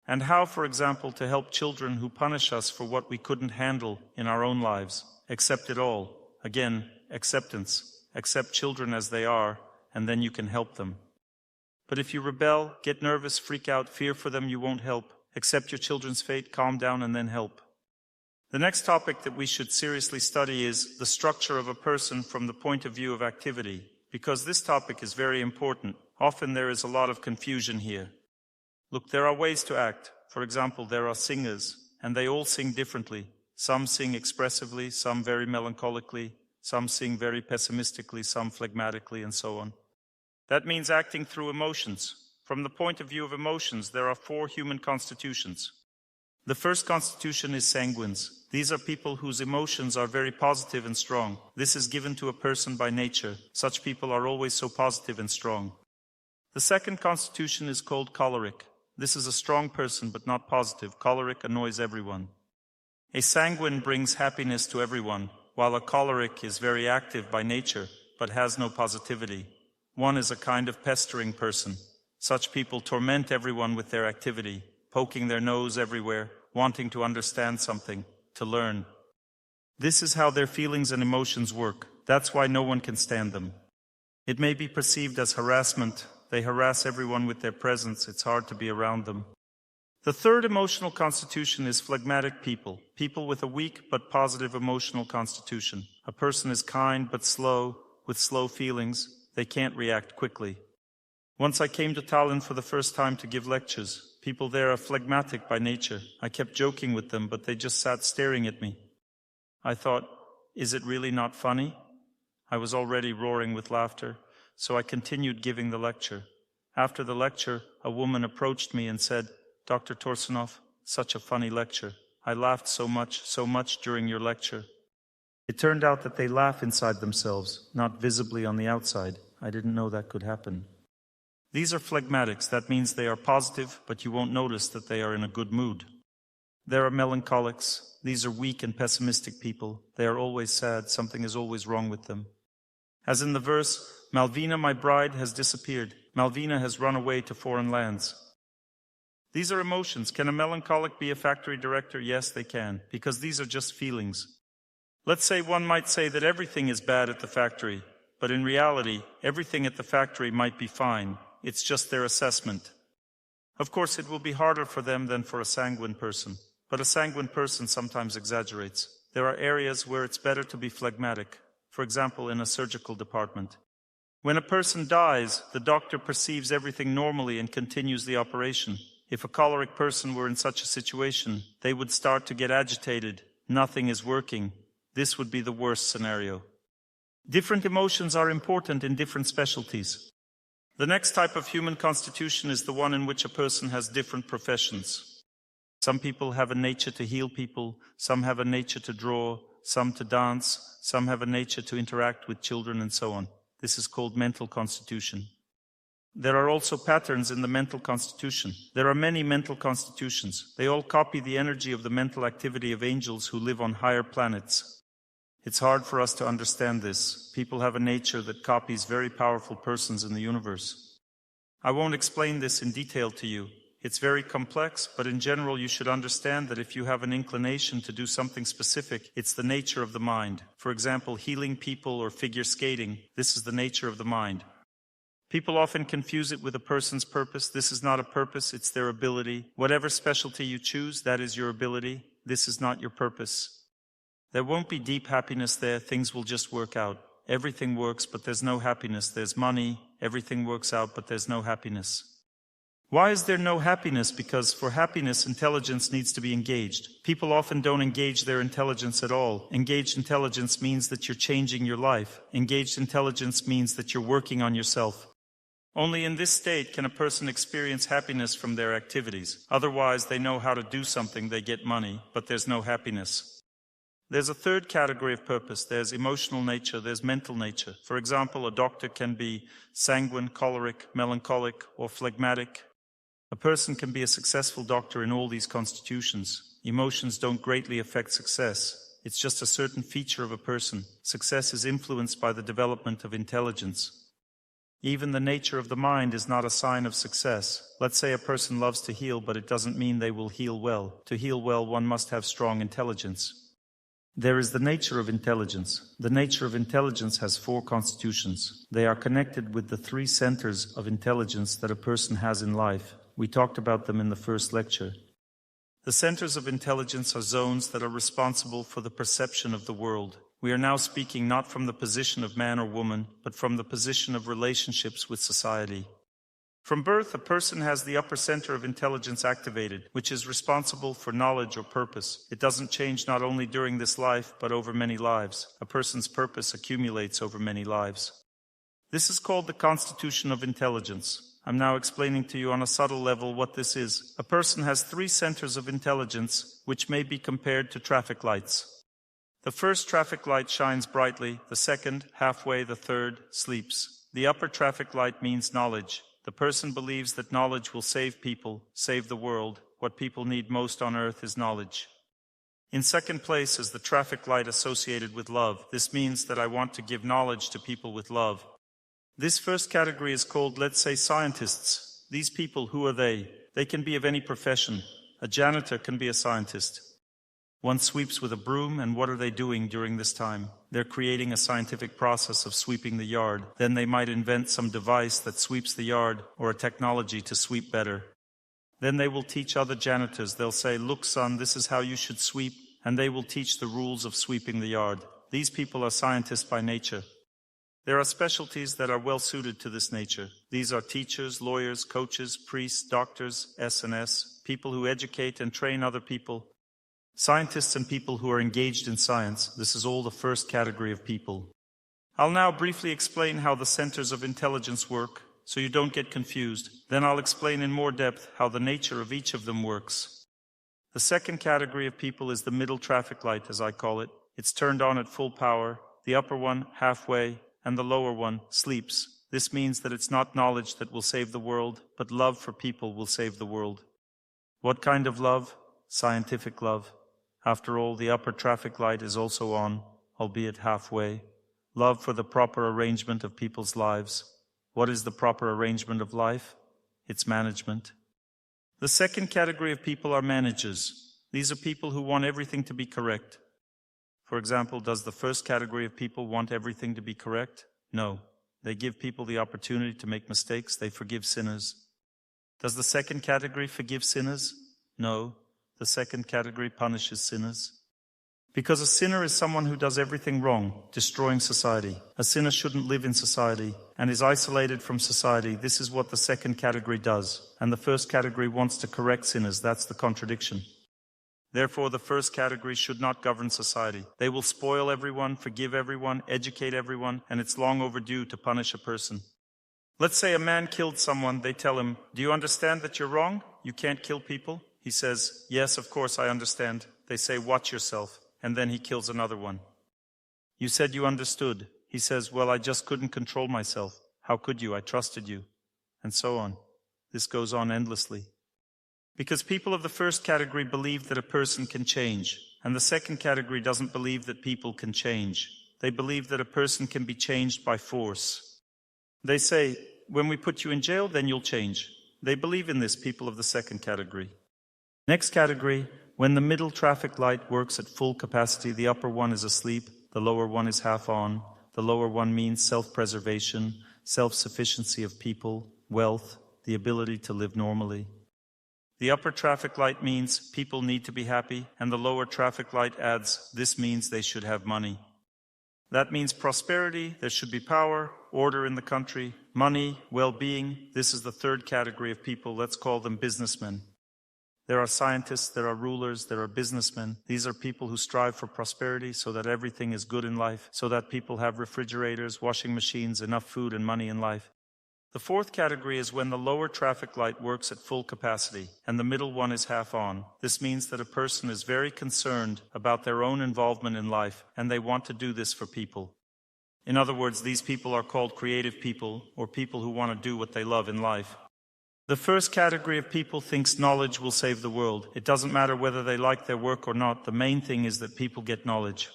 And how, for example, to help children who punish us for what we couldn't handle in our own lives. Accept it all. Again, acceptance. Accept children as they are, and then you can help them. But if you rebel, get nervous, freak out, fear for them, you won't help. Accept your children's fate, calm down, and then help. The next topic that we should seriously study is the structure of a person from the point of view of activity, because this topic is very important. Often there is a lot of confusion here. Look, there are ways to act. For example, there are singers, and they all sing differently. Some sing expressively, some very melancholically, some sing very pessimistically, some phlegmatically, and so on. That means acting through emotions. From the point of view of emotions, there are 4 human constitutions. The first constitution is sanguines. These are people whose emotions are very positive and strong. This is given to a person by nature. Such people are always so positive and strong. The second constitution is called choleric. This is a strong person but not positive. Choleric annoys everyone. A sanguine brings happiness to everyone, while a choleric is very active by nature but has no positivity. One is a kind of pestering person. Such people torment everyone with their activity, poking their nose everywhere, wanting to understand something, to learn. This is how their feelings and emotions work. That's why no one can stand them. It may be perceived as harassment. They harass everyone with their presence. It's hard to be around them. The third emotional constitution is phlegmatic people, people with a weak but positive emotional constitution. A person is kind but slow, with slow feelings. They can't react quickly. Once I came to Tallinn for the first time to give lectures. People there are phlegmatic by nature. I kept joking with them, but they just sat staring at me. I thought, is it really not funny? I was already roaring with laughter, so I continued giving the lecture. After the lecture, a woman approached me and said, "Dr. Torsunov, such a funny lecture. I laughed so much during your lecture." It turned out that they laugh inside themselves, not visibly on the outside. I didn't know that could happen. These are phlegmatics. That means they are positive, but you won't notice that they are in a good mood. There are melancholics. These are weak and pessimistic people. They are always sad. Something is always wrong with them. As in the verse, "Malvina, my bride, has disappeared. Malvina has run away to foreign lands." These are emotions. Can a melancholic be a factory director? Yes, they can, because these are just feelings. Let's say one might say that everything is bad at the factory, but in reality, everything at the factory might be fine. It's just their assessment. Of course, it will be harder for them than for a sanguine person, but a sanguine person sometimes exaggerates. There are areas where it's better to be phlegmatic, for example, in a surgical department. When a person dies, the doctor perceives everything normally and continues the operation. If a choleric person were in such a situation, they would start to get agitated. Nothing is working. This would be the worst scenario. Different emotions are important in different specialties. The next type of human constitution is the one in which a person has different professions. Some people have a nature to heal people, some have a nature to draw, some to dance, some have a nature to interact with children, and so on. This is called mental constitution. There are also patterns in the mental constitution. There are many mental constitutions. They all copy the energy of the mental activity of angels who live on higher planets. It's hard for us to understand this. People have a nature that copies very powerful persons in the universe. I won't explain this in detail to you. It's very complex, but in general you should understand that if you have an inclination to do something specific, it's the nature of the mind. For example, healing people or figure skating, this is the nature of the mind. People often confuse it with a person's purpose. This is not a purpose, it's their ability. Whatever specialty you choose, that is your ability. This is not your purpose. There won't be deep happiness there. Things will just work out. Everything works, but there's no happiness. There's money. Everything works out, but there's no happiness. Why is there no happiness? Because for happiness, intelligence needs to be engaged. People often don't engage their intelligence at all. Engaged intelligence means that you're changing your life. Engaged intelligence means that you're working on yourself. Only in this state can a person experience happiness from their activities. Otherwise, they know how to do something, they get money, but there's no happiness. There's a third category of purpose. There's emotional nature, there's mental nature. For example, a doctor can be sanguine, choleric, melancholic, or phlegmatic. A person can be a successful doctor in all these constitutions. Emotions don't greatly affect success. It's just a certain feature of a person. Success is influenced by the development of intelligence. Even the nature of the mind is not a sign of success. Let's say a person loves to heal, but it doesn't mean they will heal well. To heal well, one must have strong intelligence. There is the nature of intelligence. The nature of intelligence has 4 constitutions. They are connected with the 3 centers of intelligence that a person has in life. We talked about them in the first lecture. The centers of intelligence are zones that are responsible for the perception of the world. We are now speaking not from the position of man or woman, but from the position of relationships with society. From birth, a person has the upper center of intelligence activated, which is responsible for knowledge or purpose. It doesn't change not only during this life, but over many lives. A person's purpose accumulates over many lives. This is called the constitution of intelligence. I'm now explaining to you on a subtle level what this is. A person has 3 centers of intelligence, which may be compared to traffic lights. The first traffic light shines brightly, the second, halfway, the third, sleeps. The upper traffic light means knowledge. The person believes that knowledge will save people, save the world. What people need most on earth is knowledge. In second place is the traffic light associated with love. This means that I want to give knowledge to people with love. This first category is called, let's say, scientists. These people, who are they? They can be of any profession. A janitor can be a scientist. One sweeps with a broom, and what are they doing during this time? They're creating a scientific process of sweeping the yard. Then they might invent some device that sweeps the yard, or a technology to sweep better. Then they will teach other janitors. They'll say, look, son, this is how you should sweep, and they will teach the rules of sweeping the yard. These people are scientists by nature. There are specialties that are well suited to this nature. These are teachers, lawyers, coaches, priests, doctors, S&S, people who educate and train other people. Scientists and people who are engaged in science. This is all the first category of people. I'll now briefly explain how the centers of intelligence work, so you don't get confused. Then I'll explain in more depth how the nature of each of them works. The second category of people is the middle traffic light, as I call it. It's turned on at full power, the upper one halfway, and the lower one sleeps. This means that it's not knowledge that will save the world, but love for people will save the world. What kind of love? Scientific love. After all, the upper traffic light is also on, albeit halfway. Love for the proper arrangement of people's lives. What is the proper arrangement of life? It's management. The second category of people are managers. These are people who want everything to be correct. For example, does the first category of people want everything to be correct? No. They give people the opportunity to make mistakes. They forgive sinners. Does the second category forgive sinners? No. The second category punishes sinners. Because a sinner is someone who does everything wrong, destroying society. A sinner shouldn't live in society and is isolated from society. This is what the second category does. And the first category wants to correct sinners. That's the contradiction. Therefore, the first category should not govern society. They will spoil everyone, forgive everyone, educate everyone, and it's long overdue to punish a person. Let's say a man killed someone. They tell him, do you understand that you're wrong? You can't kill people? He says, yes, of course I understand. They say, watch yourself. And then he kills another one. You said you understood. He says, well, I just couldn't control myself. How could you? I trusted you. And so on. This goes on endlessly. Because people of the first category believe that a person can change, and the second category doesn't believe that people can change. They believe that a person can be changed by force. They say, when we put you in jail, then you'll change. They believe in this, people of the second category. Next category, when the middle traffic light works at full capacity, the upper one is asleep, the lower one is half on. The lower one means self-preservation, self-sufficiency of people, wealth, the ability to live normally. The upper traffic light means people need to be happy, and the lower traffic light adds, this means they should have money. That means prosperity, there should be power, order in the country, money, well-being. This is the third category of people. Let's call them businessmen. There are scientists, there are rulers, there are businessmen. These are people who strive for prosperity so that everything is good in life, so that people have refrigerators, washing machines, enough food and money in life. The fourth category is when the lower traffic light works at full capacity and the middle one is half on. This means that a person is very concerned about their own involvement in life and they want to do this for people. In other words, these people are called creative people or people who want to do what they love in life. The first category of people thinks knowledge will save the world. It doesn't matter whether they like their work or not. The main thing is that people get knowledge.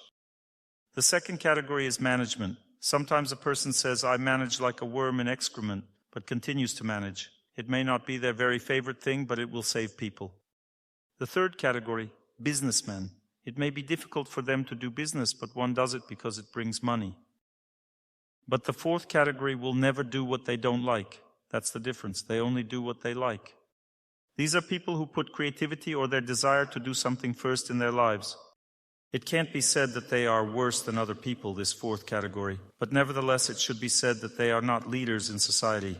The second category is management. Sometimes a person says, I manage like a worm in excrement, but continues to manage. It may not be their very favorite thing, but it will save people. The third category, businessmen. It may be difficult for them to do business, but one does it because it brings money. But the fourth category will never do what they don't like. That's the difference. They only do what they like. These are people who put creativity or their desire to do something first in their lives. It can't be said that they are worse than other people, this fourth category, but nevertheless it should be said that they are not leaders in society.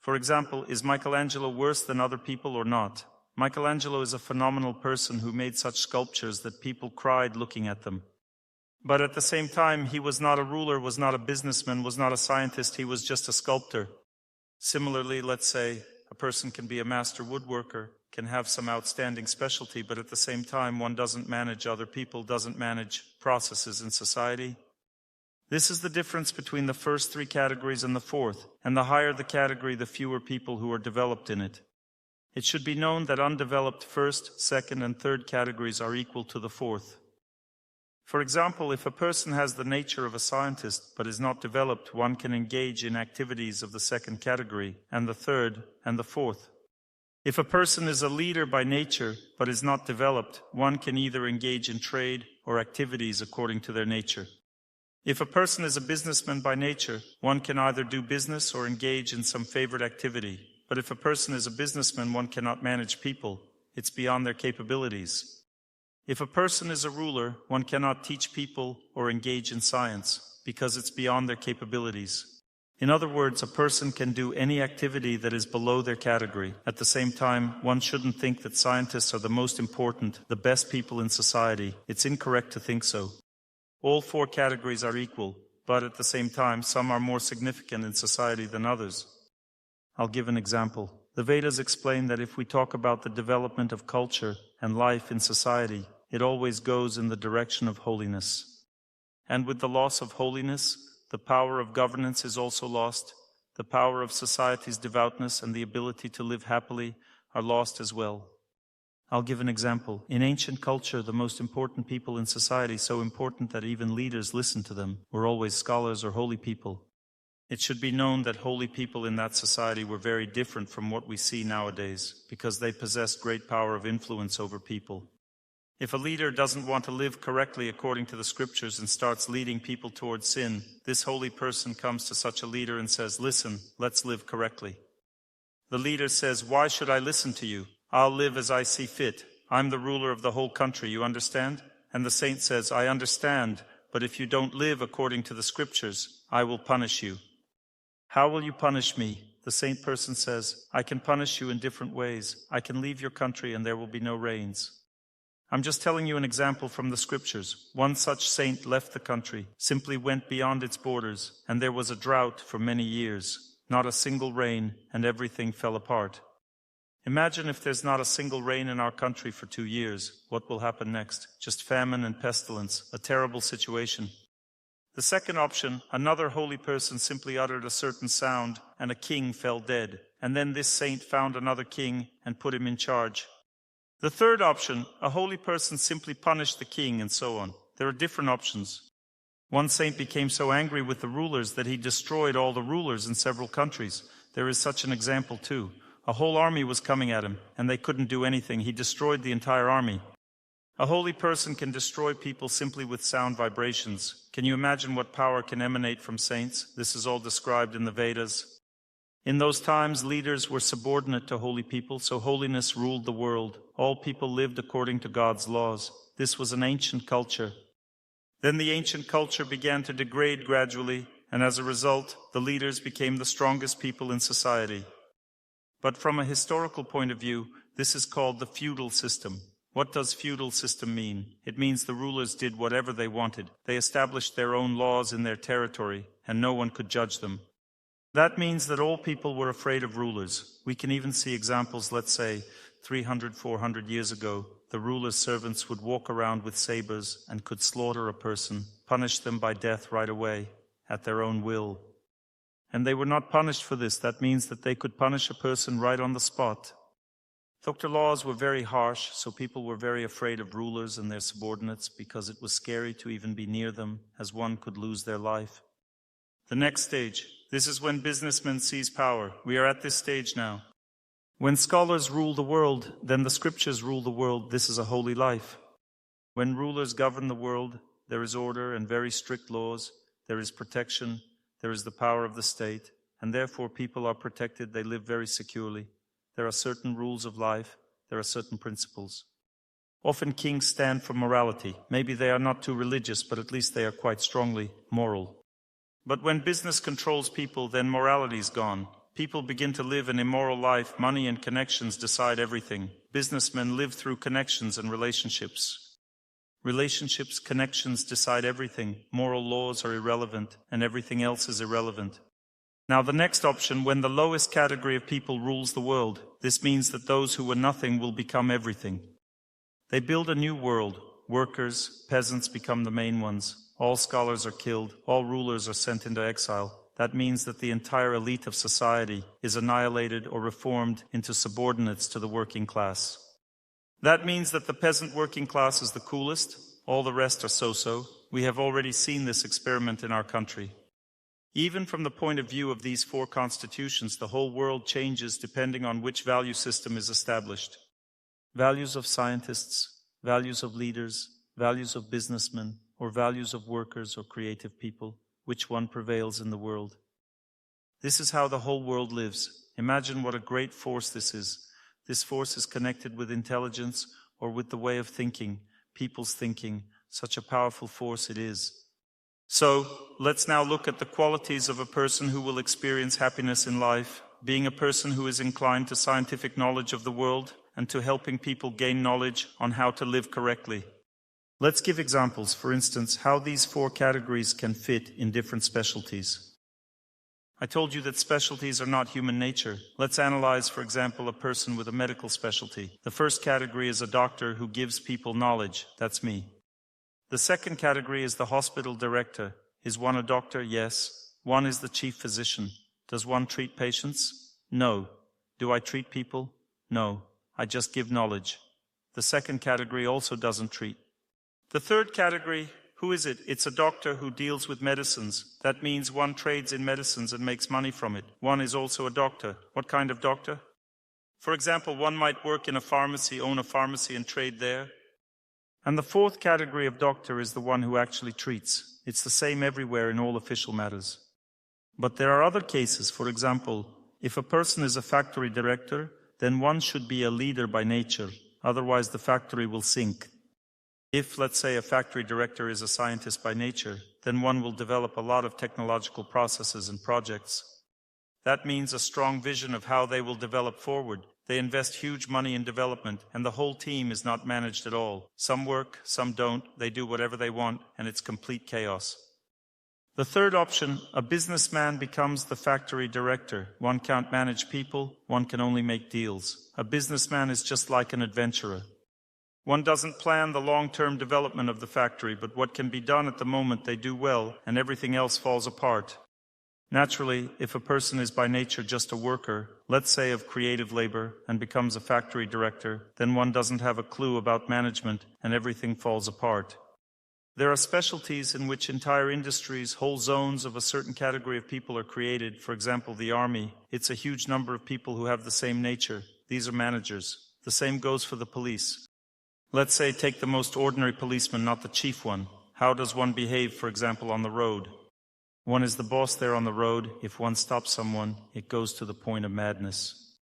For example, is Michelangelo worse than other people or not? Michelangelo is a phenomenal person who made such sculptures that people cried looking at them. But at the same time, he was not a ruler, was not a businessman, was not a scientist, he was just a sculptor. Similarly, let's say a person can be a master woodworker, can have some outstanding specialty, but at the same time, one doesn't manage other people, doesn't manage processes in society. This is the difference between the first three categories and the fourth, and the higher the category, the fewer people who are developed in it. It should be known that undeveloped first, second, and third categories are equal to the fourth. For example, if a person has the nature of a scientist but is not developed, one can engage in activities of the second category, and the third, and the fourth. If a person is a leader by nature but is not developed, one can either engage in trade or activities according to their nature. If a person is a businessman by nature, one can either do business or engage in some favorite activity. But if a person is a businessman, one cannot manage people. It's beyond their capabilities. If a person is a ruler, one cannot teach people or engage in science, because it's beyond their capabilities. In other words, a person can do any activity that is below their category. At the same time, one shouldn't think that scientists are the most important, the best people in society. It's incorrect to think so. All four categories are equal, but at the same time, some are more significant in society than others. I'll give an example. The Vedas explain that if we talk about the development of culture and life in society, it always goes in the direction of holiness. And with the loss of holiness, the power of governance is also lost. The power of society's devoutness and the ability to live happily are lost as well. I'll give an example. In ancient culture, the most important people in society, so important that even leaders listened to them, were always scholars or holy people. It should be known that holy people in that society were very different from what we see nowadays, because they possessed great power of influence over people. If a leader doesn't want to live correctly according to the scriptures and starts leading people towards sin, this holy person comes to such a leader and says, "Listen, let's live correctly." The leader says, "Why should I listen to you? I'll live as I see fit. I'm the ruler of the whole country, you understand?" And the saint says, "I understand, but if you don't live according to the scriptures, I will punish you." "How will you punish me?" The saint person says, "I can punish you in different ways. I can leave your country and there will be no rains." I'm just telling you an example from the scriptures. One such saint left the country, simply went beyond its borders, and there was a drought for many years, not a single rain, and everything fell apart. Imagine if there's not a single rain in our country for 2 years. What will happen next? Just famine and pestilence, a terrible situation. The second option, another holy person simply uttered a certain sound, and a king fell dead. And then this saint found another king and put him in charge. The third option, a holy person simply punished the king, and so on. There are different options. One saint became so angry with the rulers that he destroyed all the rulers in several countries. There is such an example too. A whole army was coming at him, and they couldn't do anything. He destroyed the entire army. A holy person can destroy people simply with sound vibrations. Can you imagine what power can emanate from saints? This is all described in the Vedas. In those times, leaders were subordinate to holy people, so holiness ruled the world. All people lived according to God's laws. This was an ancient culture. Then the ancient culture began to degrade gradually, and as a result, the leaders became the strongest people in society. But from a historical point of view, this is called the feudal system. What does feudal system mean? It means the rulers did whatever they wanted. They established their own laws in their territory, and no one could judge them. That means that all people were afraid of rulers. We can even see examples, let's say, 300, 400 years ago. The ruler's servants would walk around with sabers and could slaughter a person, punish them by death right away, at their own will. And they were not punished for this. That means that they could punish a person right on the spot. The laws were very harsh, so people were very afraid of rulers and their subordinates because it was scary to even be near them, as one could lose their life. The next stage. This is when businessmen seize power. We are at this stage now. When scholars rule the world, then the scriptures rule the world. This is a holy life. When rulers govern the world, there is order and very strict laws. There is protection. There is the power of the state. And therefore people are protected. They live very securely. There are certain rules of life. There are certain principles. Often kings stand for morality. Maybe they are not too religious, but at least they are quite strongly moral. But when business controls people, then morality is gone. People begin to live an immoral life. Money and connections decide everything. Businessmen live through connections and relationships. Relationships, connections decide everything. Moral laws are irrelevant, and everything else is irrelevant. Now the next option, when the lowest category of people rules the world, this means that those who were nothing will become everything. They build a new world. Workers, peasants become the main ones. All scholars are killed. All rulers are sent into exile. That means that the entire elite of society is annihilated or reformed into subordinates to the working class. That means that the peasant working class is the coolest. All the rest are so-so. We have already seen this experiment in our country. Even from the point of view of these four constitutions, the whole world changes depending on which value system is established. Values of scientists, values of leaders, values of businessmen, or values of workers or creative people. Which one prevails in the world? This is how the whole world lives. Imagine what a great force this is. This force is connected with intelligence or with the way of thinking, people's thinking. Such a powerful force it is. So, let's now look at the qualities of a person who will experience happiness in life, being a person who is inclined to scientific knowledge of the world and to helping people gain knowledge on how to live correctly. Let's give examples, for instance, how these four categories can fit in different specialties. I told you that specialties are not human nature. Let's analyze, for example, a person with a medical specialty. The first category is a doctor who gives people knowledge. That's me. The second category is the hospital director. Is one a doctor? Yes. One is the chief physician. Does one treat patients? No. Do I treat people? No. I just give knowledge. The second category also doesn't treat. The third category, who is it? It's a doctor who deals with medicines. That means one trades in medicines and makes money from it. One is also a doctor. What kind of doctor? For example, one might work in a pharmacy, own a pharmacy and trade there. And the fourth category of doctor is the one who actually treats. It's the same everywhere in all official matters. But there are other cases. For example, if a person is a factory director, then one should be a leader by nature. Otherwise the factory will sink. If, let's say, a factory director is a scientist by nature, then one will develop a lot of technological processes and projects. That means a strong vision of how they will develop forward. They invest huge money in development, and the whole team is not managed at all. Some work, some don't, they do whatever they want, and it's complete chaos. The third option, a businessman becomes the factory director. One can't manage people, one can only make deals. A businessman is just like an adventurer. One doesn't plan the long-term development of the factory, but what can be done at the moment they do well, and everything else falls apart. Naturally, if a person is by nature just a worker, let's say of creative labor, and becomes a factory director, then one doesn't have a clue about management, and everything falls apart. There are specialties in which entire industries, whole zones of a certain category of people are created. For example, the army. It's a huge number of people who have the same nature. These are managers. The same goes for the police. Let's say take the most ordinary policeman, not the chief one. How does one behave, for example, on the road? One is the boss there on the road. If one stops someone, it goes to the point of madness.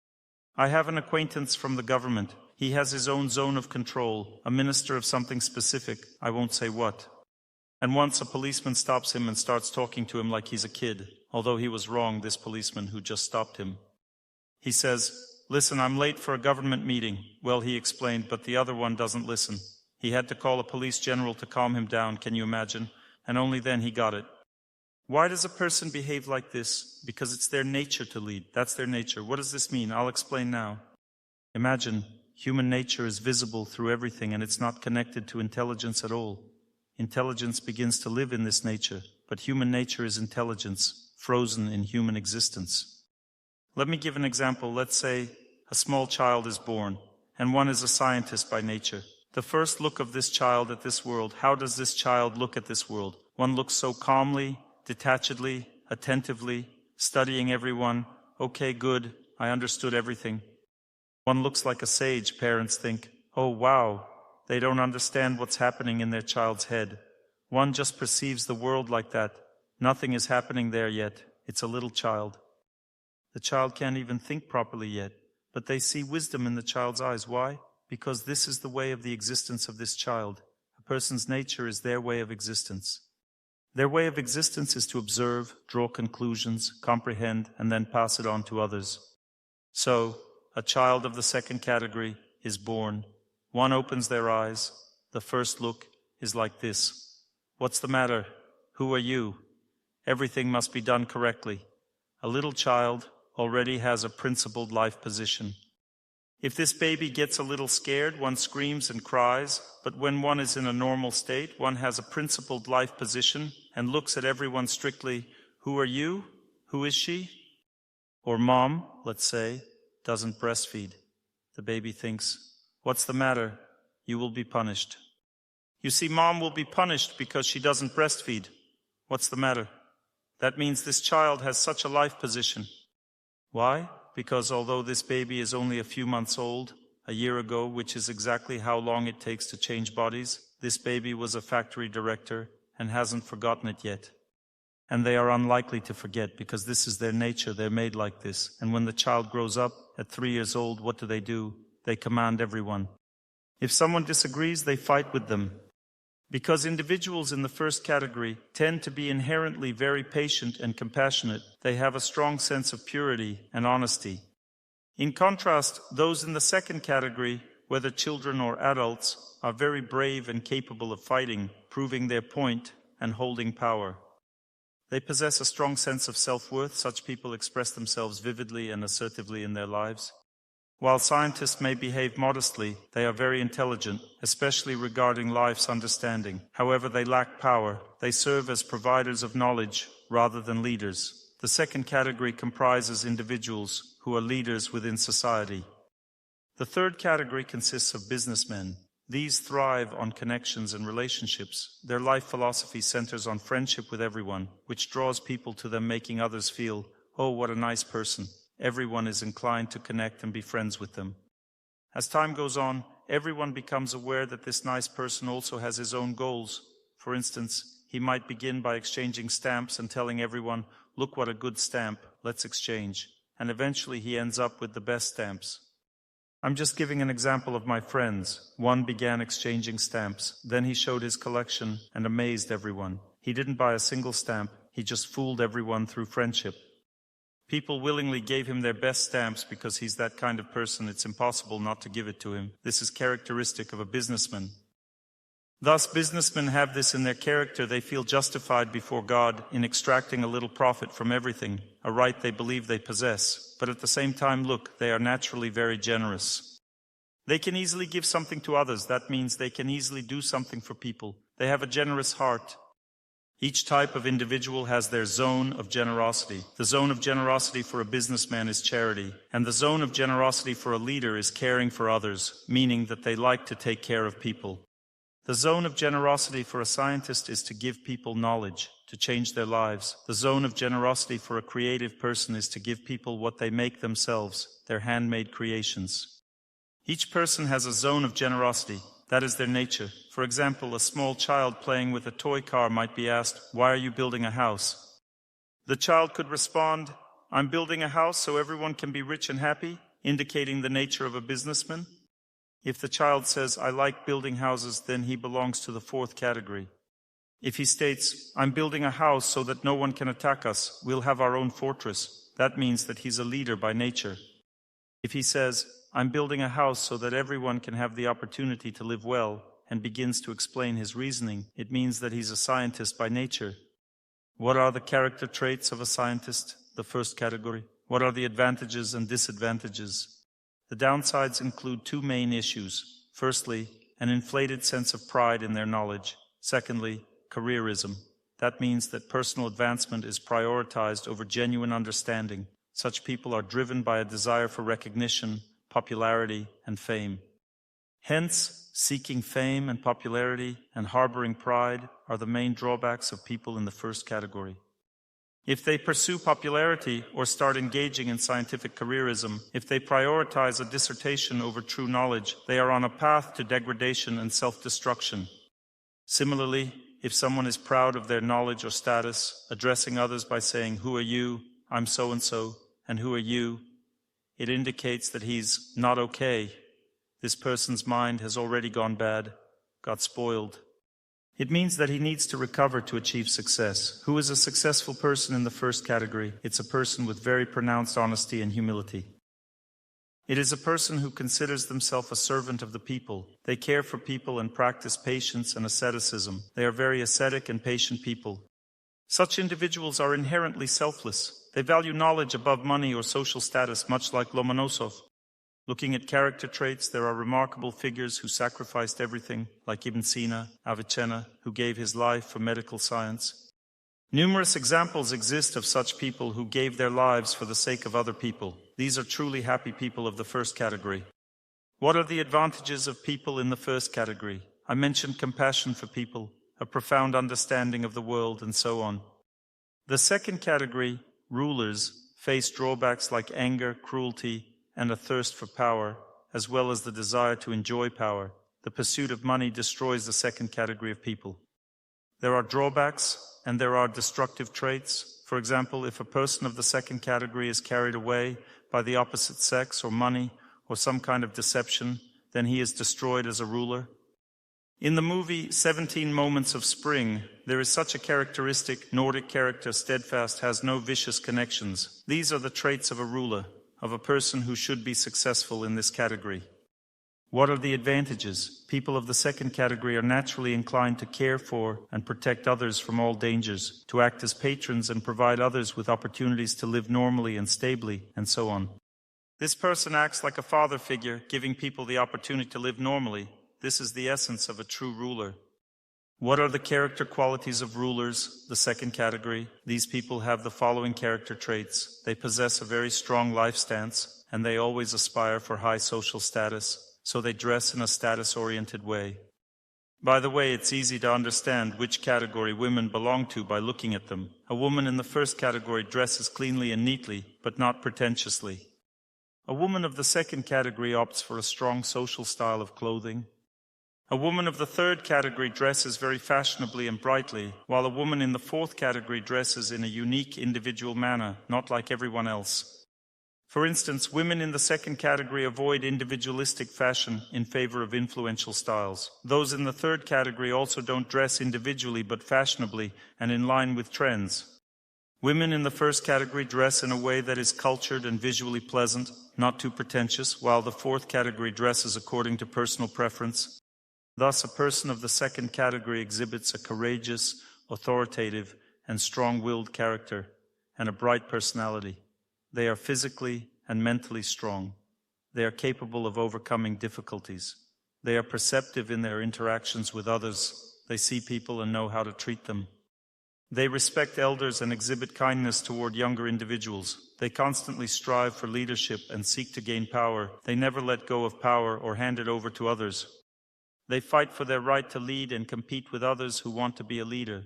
I have an acquaintance from the government. He has his own zone of control, a minister of something specific, I won't say what. And once a policeman stops him and starts talking to him like he's a kid, although he was wrong, this policeman who just stopped him. He says, "Listen, I'm late for a government meeting." Well, he explained, but the other one doesn't listen. He had to call a police general to calm him down, can you imagine? And only then he got it. Why does a person behave like this? Because it's their nature to lead. That's their nature. What does this mean? I'll explain now. Imagine, human nature is visible through everything and it's not connected to intelligence at all. Intelligence begins to live in this nature, but human nature is intelligence, frozen in human existence. Let me give an example. Let's say a small child is born, and one is a scientist by nature. The first look of this child at this world, how does this child look at this world? One looks so calmly, detachedly, attentively, studying everyone. Okay, good, I understood everything. One looks like a sage. Parents think, oh wow, they don't understand what's happening in their child's head. One just perceives the world like that. Nothing is happening there yet. It's a little child. The child can't even think properly yet. but they see wisdom in the child's eyes. Why? Because this is the way of the existence of this child. A person's nature is their way of existence. Their way of existence is to observe, draw conclusions, comprehend, and then pass it on to others. So, a child of the second category is born. One opens their eyes. The first look is like this. What's the matter? Who are you? Everything must be done correctly. A little child already has a principled life position. If this baby gets a little scared, one screams and cries, but when one is in a normal state, one has a principled life position and looks at everyone strictly. Who are you? Who is she? Or mom, let's say, doesn't breastfeed. The baby thinks, what's the matter? You will be punished. You see, mom will be punished because she doesn't breastfeed. What's the matter? That means this child has such a life position. Why? Because although this baby is only a few months old, a year ago, which is exactly how long it takes to change bodies, this baby was a factory director and hasn't forgotten it yet. And they are unlikely to forget because this is their nature, they're made like this. And when the child grows up, at 3 years old, what do? They command everyone. If someone disagrees, they fight with them. Because individuals in the first category tend to be inherently very patient and compassionate, they have a strong sense of purity and honesty. In contrast, those in the second category, whether children or adults, are very brave and capable of fighting, proving their point, and holding power. They possess a strong sense of self-worth. Such people express themselves vividly and assertively in their lives. While scientists may behave modestly, they are very intelligent, especially regarding life's understanding. However, they lack power. They serve as providers of knowledge rather than leaders. The second category comprises individuals who are leaders within society. The third category consists of businessmen. These thrive on connections and relationships. Their life philosophy centers on friendship with everyone, which draws people to them, making others feel, oh, what a nice person. Everyone is inclined to connect and be friends with them. As time goes on, everyone becomes aware that this nice person also has his own goals. For instance, he might begin by exchanging stamps and telling everyone, look what a good stamp, let's exchange. And eventually he ends up with the best stamps. I'm just giving an example of my friends. One began exchanging stamps. Then he showed his collection and amazed everyone. He didn't buy a single stamp. He just fooled everyone through friendship. People willingly gave him their best stamps because he's that kind of person. It's impossible not to give it to him. This is characteristic of a businessman. Thus, businessmen have this in their character. They feel justified before God in extracting a little profit from everything, a right they believe they possess. But at the same time, look, they are naturally very generous. They can easily give something to others. That means they can easily do something for people. They have a generous heart. Each type of individual has their zone of generosity. The zone of generosity for a businessman is charity, and the zone of generosity for a leader is caring for others, meaning that they like to take care of people. The zone of generosity for a scientist is to give people knowledge, to change their lives. The zone of generosity for a creative person is to give people what they make themselves, their handmade creations. Each person has a zone of generosity. That is their nature. For example, a small child playing with a toy car might be asked, why are you building a house? The child could respond, I'm building a house so everyone can be rich and happy, indicating the nature of a businessman. If the child says, I like building houses, then he belongs to the fourth category. If he states, I'm building a house so that no one can attack us, we'll have our own fortress, that means that he's a leader by nature. If he says, I'm building a house so that everyone can have the opportunity to live well, and begins to explain his reasoning, it means that he's a scientist by nature. What are the character traits of a scientist? The first category. What are the advantages and disadvantages? The downsides include two main issues. Firstly, an inflated sense of pride in their knowledge. Secondly, careerism. That means that personal advancement is prioritized over genuine understanding. Such people are driven by a desire for recognition, popularity, and fame. Hence, seeking fame and popularity and harboring pride are the main drawbacks of people in the first category. If they pursue popularity or start engaging in scientific careerism, if they prioritize a dissertation over true knowledge, they are on a path to degradation and self-destruction. Similarly, if someone is proud of their knowledge or status, addressing others by saying, who are you? I'm so-and-so, and who are you? It indicates that he's not okay. This person's mind has already gone bad, got spoiled. It means that he needs to recover to achieve success. Who is a successful person in the first category? It's a person with very pronounced honesty and humility. It is a person who considers themselves a servant of the people. They care for people and practice patience and asceticism. They are very ascetic and patient people. Such individuals are inherently selfless. They value knowledge above money or social status, much like Lomonosov. Looking at character traits, there are remarkable figures who sacrificed everything, like Ibn Sina, Avicenna, who gave his life for medical science. Numerous examples exist of such people who gave their lives for the sake of other people. These are truly happy people of the first category. What are the advantages of people in the first category? I mentioned compassion for people, a profound understanding of the world, and so on. The second category, rulers, face drawbacks like anger, cruelty, and a thirst for power, as well as the desire to enjoy power. The pursuit of money destroys the second category of people. There are drawbacks, and there are destructive traits. For example, if a person of the second category is carried away by the opposite sex or money or some kind of deception, then he is destroyed as a ruler. In the movie 17 Moments of Spring, there is such a characteristic Nordic character, steadfast, has no vicious connections. These are the traits of a ruler, of a person who should be successful in this category. What are the advantages? People of the second category are naturally inclined to care for and protect others from all dangers, to act as patrons and provide others with opportunities to live normally and stably, and so on. This person acts like a father figure, giving people the opportunity to live normally. This is the essence of a true ruler. What are the character qualities of rulers, the second category? These people have the following character traits. They possess a very strong life stance, and they always aspire for high social status, so they dress in a status-oriented way. By the way, it's easy to understand which category women belong to by looking at them. A woman in the first category dresses cleanly and neatly, but not pretentiously. A woman of the second category opts for a strong social style of clothing. A woman of the third category dresses very fashionably and brightly, while a woman in the fourth category dresses in a unique individual manner, not like everyone else. For instance, women in the second category avoid individualistic fashion in favor of influential styles. Those in the third category also don't dress individually but fashionably and in line with trends. Women in the first category dress in a way that is cultured and visually pleasant, not too pretentious, while the fourth category dresses according to personal preference. Thus, a person of the second category exhibits a courageous, authoritative, and strong-willed character, and a bright personality. They are physically and mentally strong. They are capable of overcoming difficulties. They are perceptive in their interactions with others. They see people and know how to treat them. They respect elders and exhibit kindness toward younger individuals. They constantly strive for leadership and seek to gain power. They never let go of power or hand it over to others. They fight for their right to lead and compete with others who want to be a leader.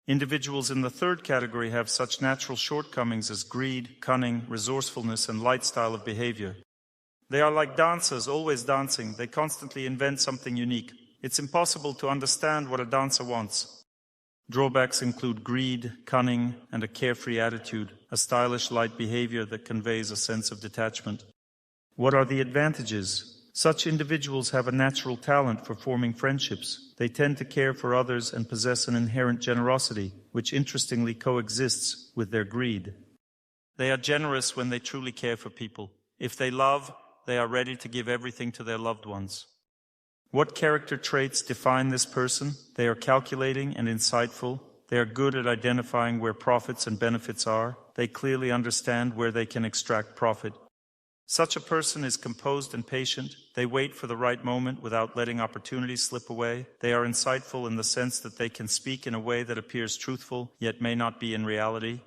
Individuals in the third category have such natural shortcomings as greed, cunning, resourcefulness, and light style of behavior. They are like dancers, always dancing. They constantly invent something unique. It's impossible to understand what a dancer wants. Drawbacks include greed, cunning, and a carefree attitude, a stylish, light behavior that conveys a sense of detachment. What are the advantages? Such individuals have a natural talent for forming friendships. They tend to care for others and possess an inherent generosity, which interestingly coexists with their greed. They are generous when they truly care for people. If they love, they are ready to give everything to their loved ones. What character traits define this person? They are calculating and insightful. They are good at identifying where profits and benefits are. They clearly understand where they can extract profit. Such a person is composed and patient. They wait for the right moment without letting opportunities slip away. They are insightful in the sense that they can speak in a way that appears truthful, yet may not be in reality.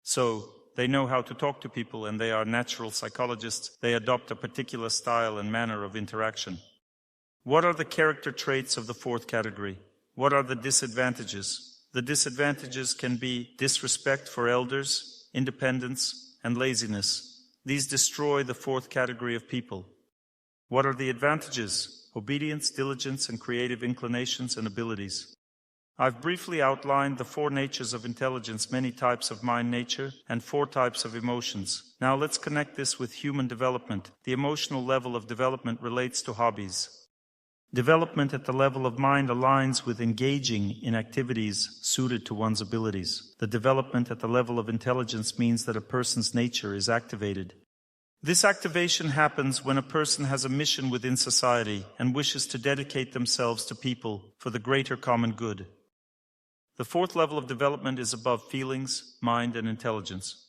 So, they know how to talk to people and they are natural psychologists. They adopt a particular style and manner of interaction. What are the character traits of the fourth category? What are the disadvantages? The disadvantages can be disrespect for elders, independence, and laziness. These destroy the fourth category of people. What are the advantages? Obedience, diligence, and creative inclinations and abilities. I've briefly outlined the 4 natures of intelligence, many types of mind nature, and 4 types of emotions. Now let's connect this with human development. The emotional level of development relates to hobbies. Development at the level of mind aligns with engaging in activities suited to one's abilities. The development at the level of intelligence means that a person's nature is activated. This activation happens when a person has a mission within society and wishes to dedicate themselves to people for the greater common good. The 4th level of development is above feelings, mind, and intelligence.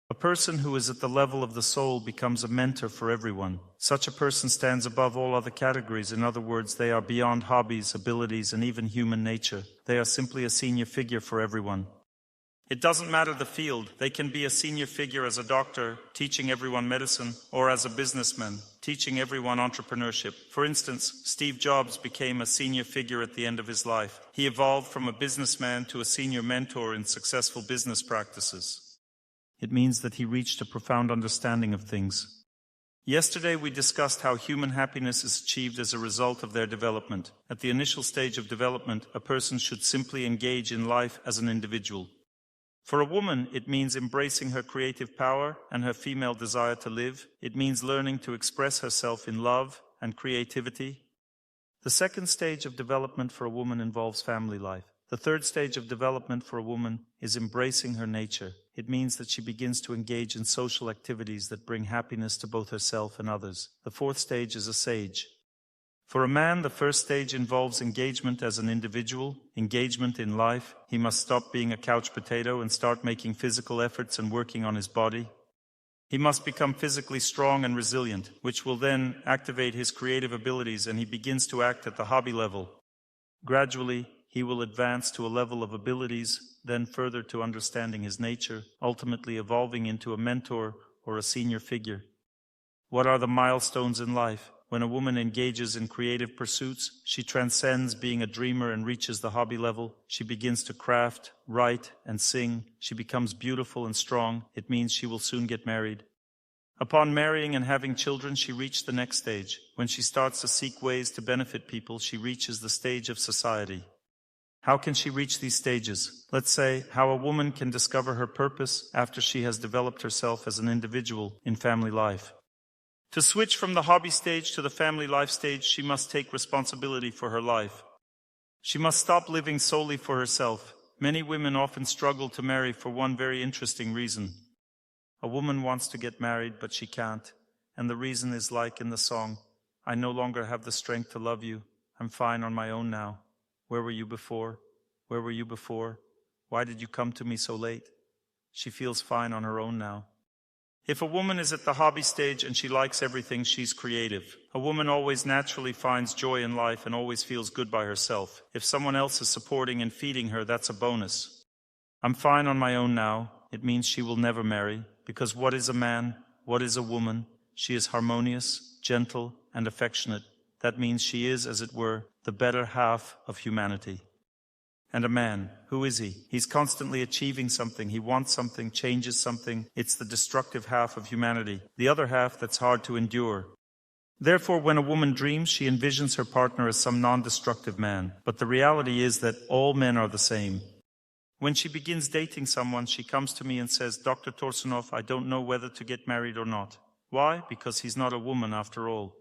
A person who is at the level of the soul becomes a mentor for everyone. Such a person stands above all other categories. In other words, they are beyond hobbies, abilities, and even human nature. They are simply a senior figure for everyone. It doesn't matter the field. They can be a senior figure as a doctor, teaching everyone medicine, or as a businessman, teaching everyone entrepreneurship. For instance, Steve Jobs became a senior figure at the end of his life. He evolved from a businessman to a senior mentor in successful business practices. It means that he reached a profound understanding of things. Yesterday we discussed how human happiness is achieved as a result of their development. At the initial stage of development, a person should simply engage in life as an individual. For a woman, it means embracing her creative power and her female desire to live. It means learning to express herself in love and creativity. The 2nd stage of development for a woman involves family life. The 3rd stage of development for a woman is embracing her nature. It means that she begins to engage in social activities that bring happiness to both herself and others. The 4th stage is a sage. For a man, the 1st stage involves engagement as an individual, engagement in life. He must stop being a couch potato and start making physical efforts and working on his body. He must become physically strong and resilient, which will then activate his creative abilities, and he begins to act at the hobby level. Gradually, he will advance to a level of abilities, then further to understanding his nature, ultimately evolving into a mentor or a senior figure. What are the milestones in life? When a woman engages in creative pursuits, she transcends being a dreamer and reaches the hobby level. She begins to craft, write, and sing. She becomes beautiful and strong. It means she will soon get married. Upon marrying and having children, she reaches the next stage. When she starts to seek ways to benefit people, she reaches the stage of society. How can she reach these stages? Let's say how a woman can discover her purpose after she has developed herself as an individual in family life. To switch from the hobby stage to the family life stage, she must take responsibility for her life. She must stop living solely for herself. Many women often struggle to marry for one very interesting reason. A woman wants to get married, but she can't. And the reason is like in the song, "I no longer have the strength to love you. I'm fine on my own now. Where were you before? Where were you before? Why did you come to me so late?" She feels fine on her own now. If a woman is at the hobby stage and she likes everything, she's creative. A woman always naturally finds joy in life and always feels good by herself. If someone else is supporting and feeding her, that's a bonus. "I'm fine on my own now." It means she will never marry, because what is a man? What is a woman? She is harmonious, gentle, and affectionate. That means she is, as it were, the better half of humanity. And a man, who is he? He's constantly achieving something. He wants something, changes something. It's the destructive half of humanity, the other half that's hard to endure. Therefore, when a woman dreams, she envisions her partner as some non-destructive man. But the reality is that all men are the same. When she begins dating someone, she comes to me and says, "Dr. Torsunov, I don't know whether to get married or not." Why? Because he's not a woman after all.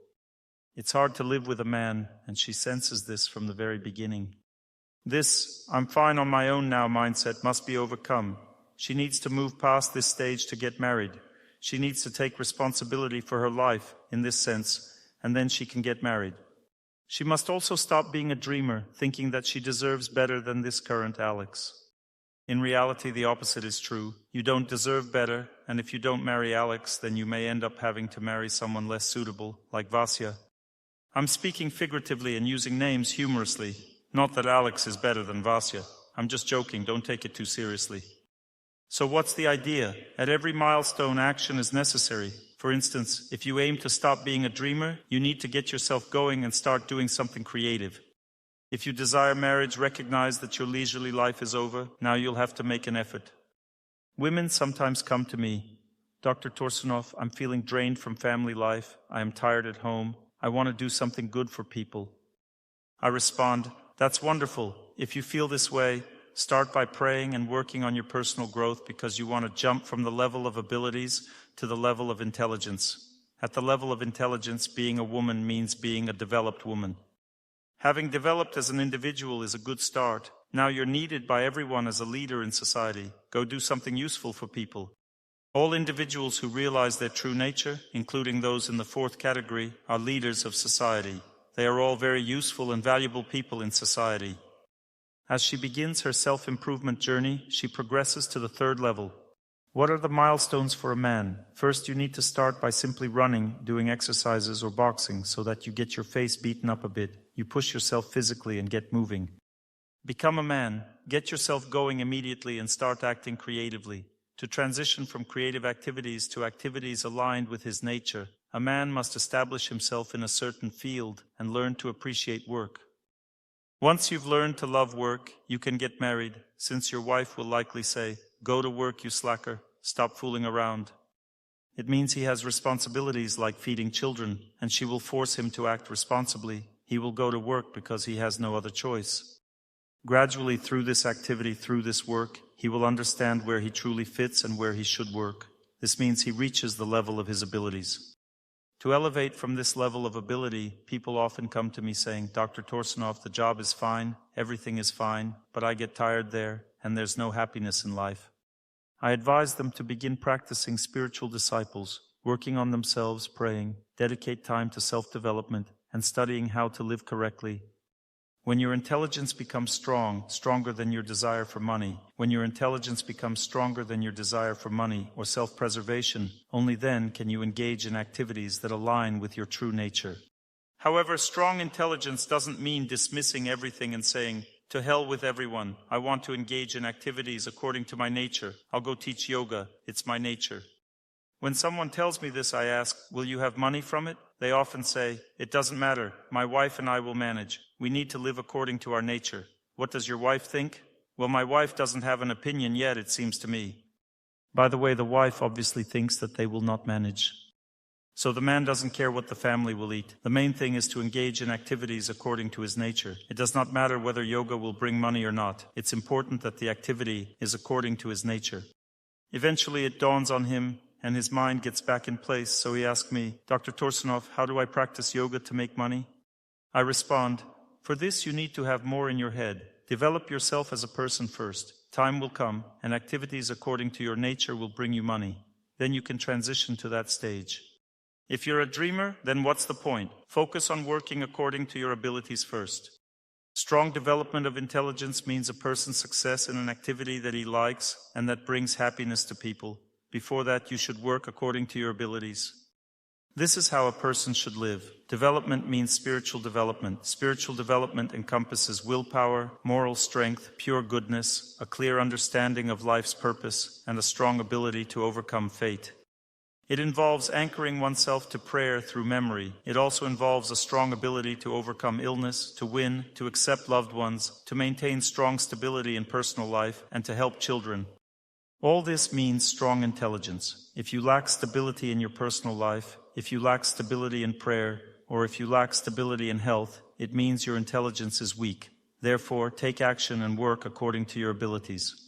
It's hard to live with a man, and she senses this from the very beginning. This "I'm fine on my own now" mindset must be overcome. She needs to move past this stage to get married. She needs to take responsibility for her life in this sense, and then she can get married. She must also stop being a dreamer, thinking that she deserves better than this current Alex. In reality, the opposite is true. You don't deserve better, and if you don't marry Alex, then you may end up having to marry someone less suitable, like Vasya. I'm speaking figuratively and using names humorously. Not that Alex is better than Vasya. I'm just joking, don't take it too seriously. So what's the idea? At every milestone, action is necessary. For instance, if you aim to stop being a dreamer, you need to get yourself going and start doing something creative. If you desire marriage, recognize that your leisurely life is over. Now you'll have to make an effort. Women sometimes come to me, "Dr. Torsunov, I'm feeling drained from family life. I am tired at home. I want to do something good for people." I respond, "That's wonderful. If you feel this way, start by praying and working on your personal growth because you want to jump from the level of abilities to the level of intelligence. At the level of intelligence, being a woman means being a developed woman. Having developed as an individual is a good start. Now you're needed by everyone as a leader in society. Go do something useful for people. All individuals who realize their true nature, including those in the fourth category, are leaders of society. They are all very useful and valuable people in society. As she begins her self-improvement journey, she progresses to the third level. What are the milestones for a man? First, you need to start by simply running, doing exercises or boxing so that you get your face beaten up a bit. You push yourself physically and get moving. Become a man. Get yourself going immediately and start acting creatively. To transition from creative activities to activities aligned with his nature, a man must establish himself in a certain field and learn to appreciate work. Once you've learned to love work, you can get married, since your wife will likely say, "Go to work, you slacker. Stop fooling around." It means he has responsibilities like feeding children, and she will force him to act responsibly. He will go to work because he has no other choice. Gradually, through this activity, through this work, he will understand where he truly fits and where he should work. This means he reaches the level of his abilities. To elevate from this level of ability, people often come to me saying, "Dr. Torsunov, the job is fine, everything is fine, but I get tired there, and there's no happiness in life." I advise them to begin practicing spiritual disciples, working on themselves, praying, dedicate time to self-development, and studying how to live correctly. When your intelligence becomes strong, stronger than your desire for money, when your intelligence becomes stronger than your desire for money or self-preservation, only then can you engage in activities that align with your true nature. However, strong intelligence doesn't mean dismissing everything and saying, "To hell with everyone, I want to engage in activities according to my nature. I'll go teach yoga, it's my nature." When someone tells me this, I ask, "Will you have money from it?" They often say, "It doesn't matter, my wife and I will manage. We need to live according to our nature." What does your wife think? Well, my wife doesn't have an opinion yet, it seems to me. By the way, the wife obviously thinks that they will not manage. So the man doesn't care what the family will eat. The main thing is to engage in activities according to his nature. It does not matter whether yoga will bring money or not. It's important that the activity is according to his nature. Eventually it dawns on him, and his mind gets back in place, so he asks me, "Dr. Torsunov, how do I practice yoga to make money?" I respond, "For this you need to have more in your head. Develop yourself as a person first. Time will come, and activities according to your nature will bring you money. Then you can transition to that stage. If you're a dreamer, then what's the point? Focus on working according to your abilities first." Strong development of intelligence means a person's success in an activity that he likes and that brings happiness to people. Before that, you should work according to your abilities. This is how a person should live. Development means spiritual development. Spiritual development encompasses willpower, moral strength, pure goodness, a clear understanding of life's purpose, and a strong ability to overcome fate. It involves anchoring oneself to prayer through memory. It also involves a strong ability to overcome illness, to win, to accept loved ones, to maintain strong stability in personal life, and to help children. All this means strong intelligence. If you lack stability in your personal life, if you lack stability in prayer, or if you lack stability in health, it means your intelligence is weak. Therefore, take action and work according to your abilities.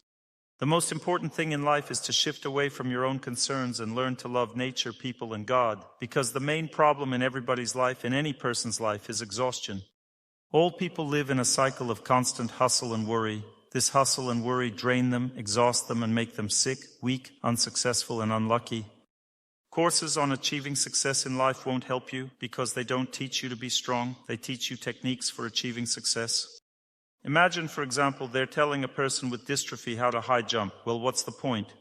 The most important thing in life is to shift away from your own concerns and learn to love nature, people, and God, because the main problem in everybody's life, in any person's life, is exhaustion. All people live in a cycle of constant hustle and worry. This hustle and worry drain them, exhaust them, and make them sick, weak, unsuccessful, and unlucky. Courses on achieving success in life won't help you because they don't teach you to be strong. They teach you techniques for achieving success. Imagine, for example, they're telling a person with dystrophy how to high jump. Well, what's the point?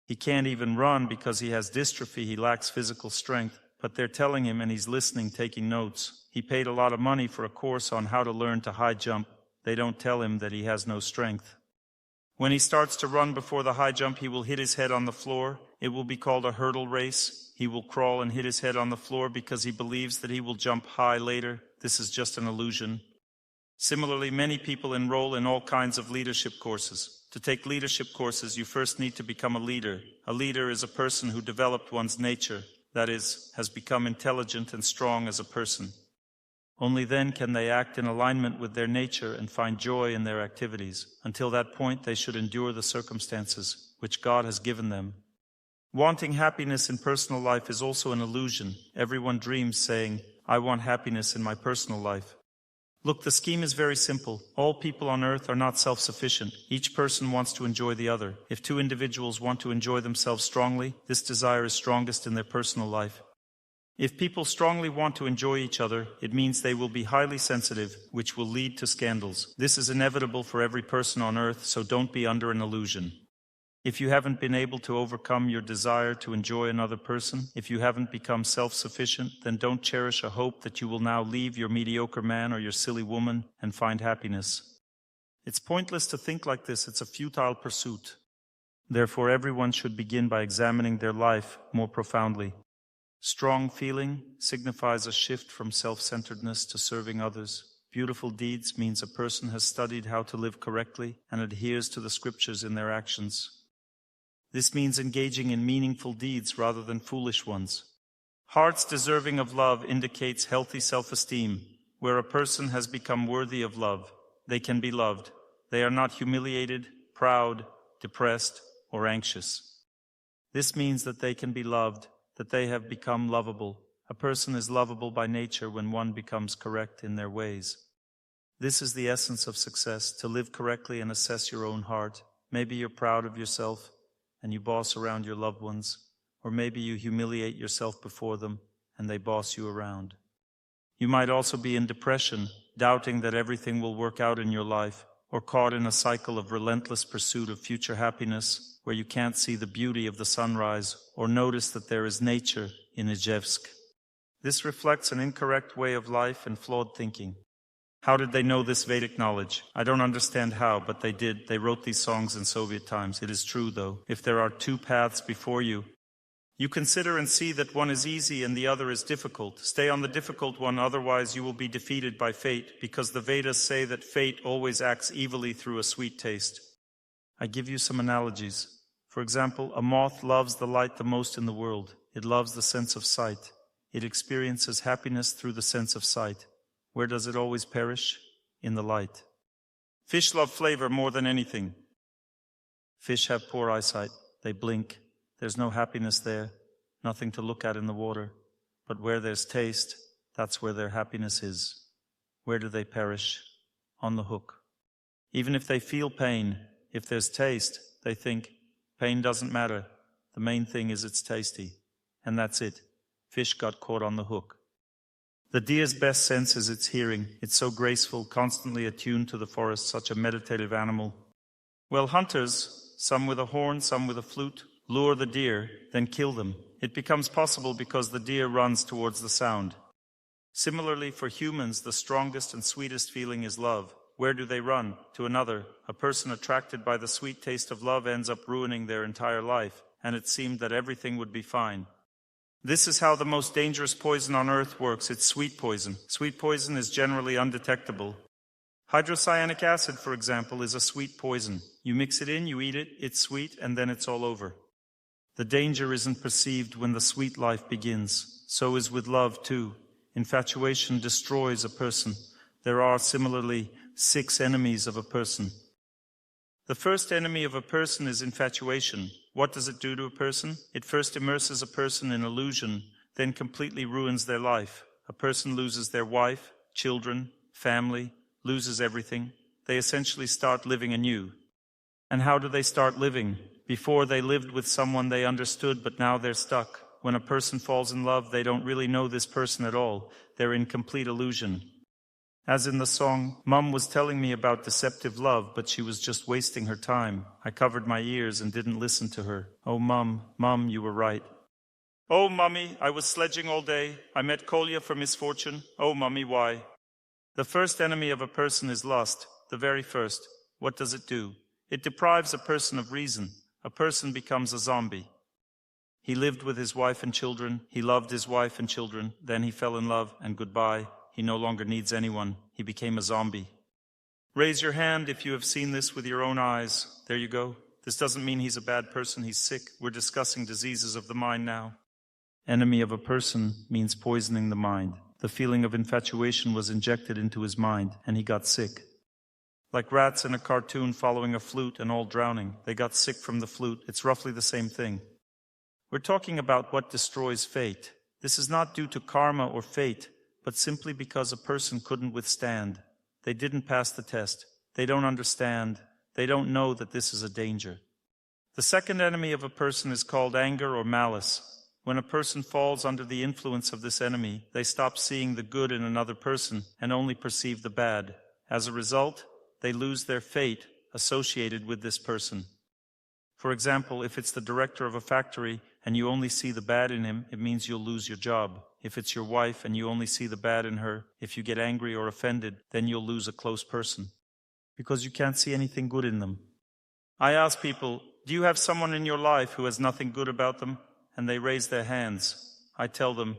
He can't even run because he has dystrophy. He lacks physical strength. But they're telling him and he's listening, taking notes. He paid a lot of money for a course on how to learn to high jump. They don't tell him that he has no strength. When he starts to run before the high jump, he will hit his head on the floor. It will be called a hurdle race. He will crawl and hit his head on the floor because he believes that he will jump high later. This is just an illusion. Similarly, many people enroll in all kinds of leadership courses. To take leadership courses, you first need to become a leader. A leader is a person who developed one's nature, that is, has become intelligent and strong as a person. Only then can they act in alignment with their nature and find joy in their activities. Until that point, they should endure the circumstances which God has given them. Wanting happiness in personal life is also an illusion. Everyone dreams saying, "I want happiness in my personal life." Look, the scheme is very simple. All people on earth are not self-sufficient. Each person wants to enjoy the other. If two individuals want to enjoy themselves strongly, this desire is strongest in their personal life. If people strongly want to enjoy each other, it means they will be highly sensitive, which will lead to scandals. This is inevitable for every person on earth, so don't be under an illusion. If you haven't been able to overcome your desire to enjoy another person, if you haven't become self-sufficient, then don't cherish a hope that you will now leave your mediocre man or your silly woman and find happiness. It's pointless to think like this. It's a futile pursuit. Therefore, everyone should begin by examining their life more profoundly. Strong feeling signifies a shift from self-centeredness to serving others. Beautiful deeds means a person has studied how to live correctly and adheres to the scriptures in their actions. This means engaging in meaningful deeds rather than foolish ones. Hearts deserving of love indicates healthy self-esteem. Where a person has become worthy of love, they can be loved. They are not humiliated, proud, depressed, or anxious. This means that they can be loved, that they have become lovable. A person is lovable by nature when one becomes correct in their ways. This is the essence of success, to live correctly and assess your own heart. Maybe you're proud of yourself and you boss around your loved ones, or maybe you humiliate yourself before them and they boss you around. You might also be in depression, doubting that everything will work out in your life, or caught in a cycle of relentless pursuit of future happiness, where you can't see the beauty of the sunrise or notice that there is nature in Ijevsk. This reflects an incorrect way of life and flawed thinking. How did they know this Vedic knowledge? I don't understand how, but they did. They wrote these songs in Soviet times. It is true, though. If there are two paths before you, you consider and see that one is easy and the other is difficult. Stay on the difficult one, otherwise you will be defeated by fate, because the Vedas say that fate always acts evilly through a sweet taste. I give you some analogies. For example, a moth loves the light the most in the world. It loves the sense of sight. It experiences happiness through the sense of sight. Where does it always perish? In the light. Fish love flavor more than anything. Fish have poor eyesight. They blink. There's no happiness there, nothing to look at in the water. But where there's taste, that's where their happiness is. Where do they perish? On the hook. Even if they feel pain, if there's taste, they think, pain doesn't matter. The main thing is it's tasty. And that's it. Fish got caught on the hook. The deer's best sense is its hearing. It's so graceful, constantly attuned to the forest, such a meditative animal. Well, hunters, some with a horn, some with a flute, lure the deer, then kill them. It becomes possible because the deer runs towards the sound. Similarly, for humans, the strongest and sweetest feeling is love. Where do they run? To another. A person attracted by the sweet taste of love ends up ruining their entire life, and it seemed that everything would be fine. This is how the most dangerous poison on earth works. It's sweet poison. Sweet poison is generally undetectable. Hydrocyanic acid, for example, is a sweet poison. You mix it in, you eat it, it's sweet, and then it's all over. The danger isn't perceived when the sweet life begins. So is with love, too. Infatuation destroys a person. There are, similarly, 6 enemies of a person. The first enemy of a person is infatuation. What does it do to a person? It first immerses a person in illusion, then completely ruins their life. A person loses their wife, children, family, loses everything. They essentially start living anew. And how do they start living? Before they lived with someone they understood, but now they're stuck. When a person falls in love, they don't really know this person at all. They're in complete illusion. As in the song, Mum was telling me about deceptive love, but she was just wasting her time. I covered my ears and didn't listen to her. Oh, Mum, you were right. Oh, Mummy, I was sledging all day. I met Kolya for misfortune. Oh, Mummy, why? The first enemy of a person is lust, the very first. What does it do? It deprives a person of reason. A person becomes a zombie. He lived with his wife and children. He loved his wife and children. Then he fell in love, and goodbye. He no longer needs anyone. He became a zombie. Raise your hand if you have seen this with your own eyes. There you go. This doesn't mean he's a bad person. He's sick. We're discussing diseases of the mind now. Enemy of a person means poisoning the mind. The feeling of infatuation was injected into his mind, and he got sick. Like rats in a cartoon following a flute and all drowning. They got sick from the flute. It's roughly the same thing. We're talking about what destroys fate. This is not due to karma or fate, but simply because a person couldn't withstand. They didn't pass the test. They don't understand. They don't know that this is a danger. The second enemy of a person is called anger or malice. When a person falls under the influence of this enemy, they stop seeing the good in another person and only perceive the bad. As a result, they lose their fate associated with this person. For example, if it's the director of a factory and you only see the bad in him, it means you'll lose your job. If it's your wife and you only see the bad in her, if you get angry or offended, then you'll lose a close person, because you can't see anything good in them. I ask people, do you have someone in your life who has nothing good about them? And they raise their hands. I tell them,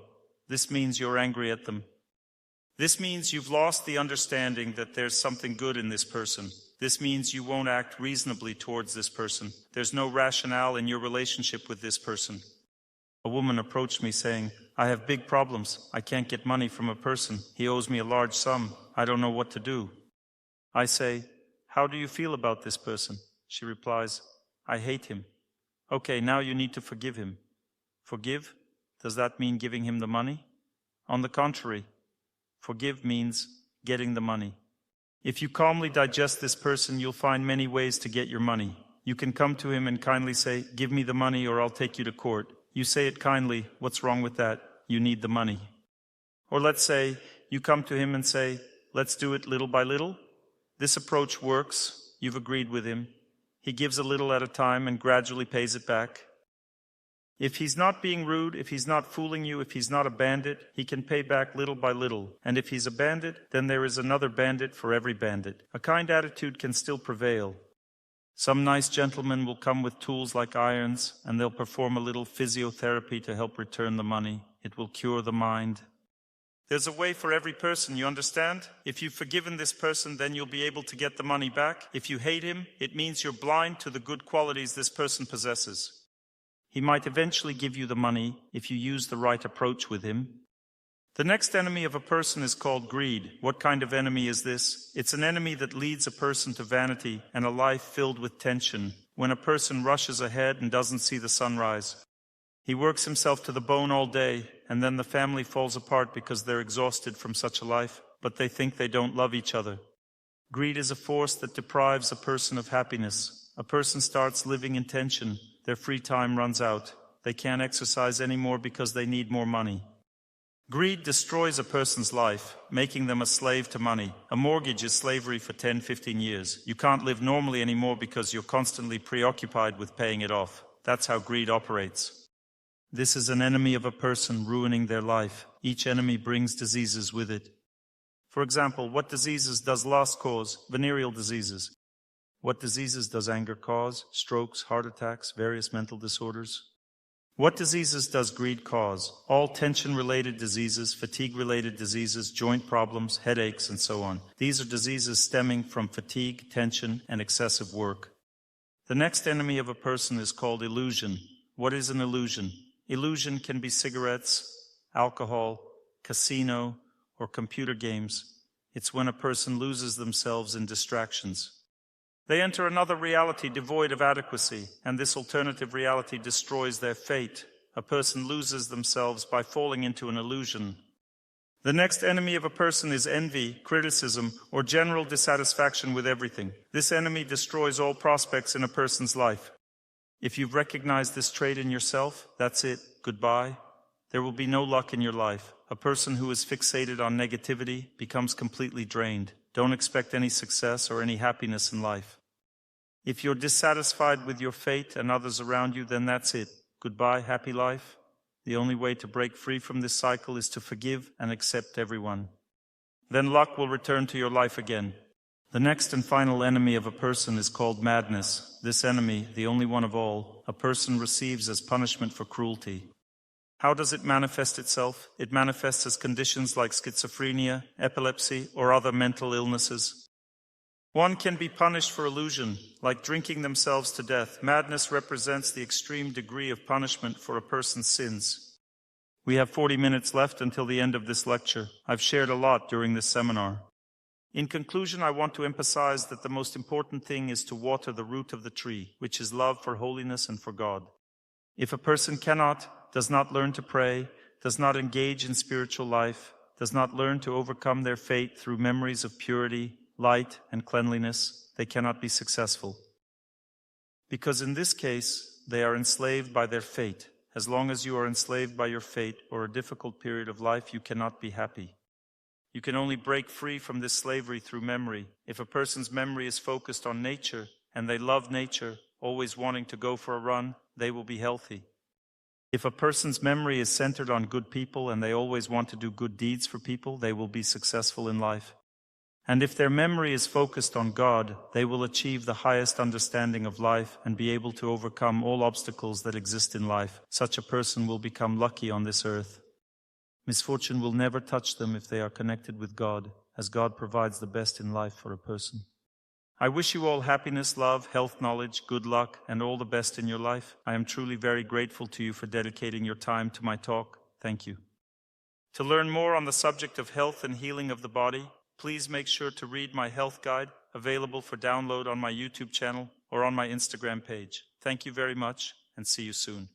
this means you're angry at them. This means you've lost the understanding that there's something good in this person. This means you won't act reasonably towards this person. There's no rationale in your relationship with this person. A woman approached me saying, I have big problems. I can't get money from a person. He owes me a large sum. I don't know what to do. I say, how do you feel about this person? She replies, I hate him. Okay, now you need to forgive him. Forgive? Does that mean giving him the money? On the contrary, forgive means getting the money. If you calmly digest this person, you'll find many ways to get your money. You can come to him and kindly say, give me the money or I'll take you to court. You say it kindly, what's wrong with that? You need the money. Or let's say, you come to him and say, let's do it little by little. This approach works. You've agreed with him. He gives a little at a time and gradually pays it back. If he's not being rude, if he's not fooling you, if he's not a bandit, he can pay back little by little. And if he's a bandit, then there is another bandit for every bandit. A kind attitude can still prevail. Some nice gentlemen will come with tools like irons, and they'll perform a little physiotherapy to help return the money. It will cure the mind. There's a way for every person, you understand? If you've forgiven this person, then you'll be able to get the money back. If you hate him, it means you're blind to the good qualities this person possesses. He might eventually give you the money if you use the right approach with him. The next enemy of a person is called greed. What kind of enemy is this? It's an enemy that leads a person to vanity and a life filled with tension. When a person rushes ahead and doesn't see the sunrise, he works himself to the bone all day, and then the family falls apart because they're exhausted from such a life, but they think they don't love each other. Greed is a force that deprives a person of happiness. A person starts living in tension. Their free time runs out. They can't exercise anymore because they need more money. Greed destroys a person's life, making them a slave to money. A mortgage is slavery for 10, 15 years. You can't live normally anymore because you're constantly preoccupied with paying it off. That's how greed operates. This is an enemy of a person, ruining their life. Each enemy brings diseases with it. For example, what diseases does lust cause? Venereal diseases. What diseases does anger cause? Strokes, heart attacks, various mental disorders. What diseases does greed cause? All tension-related diseases, fatigue-related diseases, joint problems, headaches, and so on. These are diseases stemming from fatigue, tension, and excessive work. The next enemy of a person is called illusion. What is an illusion? Illusion can be cigarettes, alcohol, casino, or computer games. It's when a person loses themselves in distractions. They enter another reality devoid of adequacy, and this alternative reality destroys their fate. A person loses themselves by falling into an illusion. The next enemy of a person is envy, criticism, or general dissatisfaction with everything. This enemy destroys all prospects in a person's life. If you've recognized this trait in yourself, that's it. Goodbye. There will be no luck in your life. A person who is fixated on negativity becomes completely drained. Don't expect any success or any happiness in life. If you're dissatisfied with your fate and others around you, then that's it. Goodbye, happy life. The only way to break free from this cycle is to forgive and accept everyone. Then luck will return to your life again. The next and final enemy of a person is called madness. This enemy, the only one of all, a person receives as punishment for cruelty. How does it manifest itself? It manifests as conditions like schizophrenia, epilepsy, or other mental illnesses. One can be punished for illusion, like drinking themselves to death. Madness represents the extreme degree of punishment for a person's sins. We have 40 minutes left until the end of this lecture. I've shared a lot during this seminar. In conclusion, I want to emphasize that the most important thing is to water the root of the tree, which is love for holiness and for God. If a person does not learn to pray, does not engage in spiritual life, does not learn to overcome their fate through memories of purity, light, and cleanliness, they cannot be successful. Because in this case, they are enslaved by their fate. As long as you are enslaved by your fate or a difficult period of life, you cannot be happy. You can only break free from this slavery through memory. If a person's memory is focused on nature, and they love nature, always wanting to go for a run, they will be healthy. If a person's memory is centered on good people and they always want to do good deeds for people, they will be successful in life. And if their memory is focused on God, they will achieve the highest understanding of life and be able to overcome all obstacles that exist in life. Such a person will become lucky on this earth. Misfortune will never touch them if they are connected with God, as God provides the best in life for a person. I wish you all happiness, love, health, knowledge, good luck, and all the best in your life. I am truly very grateful to you for dedicating your time to my talk. Thank you. To learn more on the subject of health and healing of the body, please make sure to read my health guide, available for download on my YouTube channel or on my Instagram page. Thank you very much, and see you soon.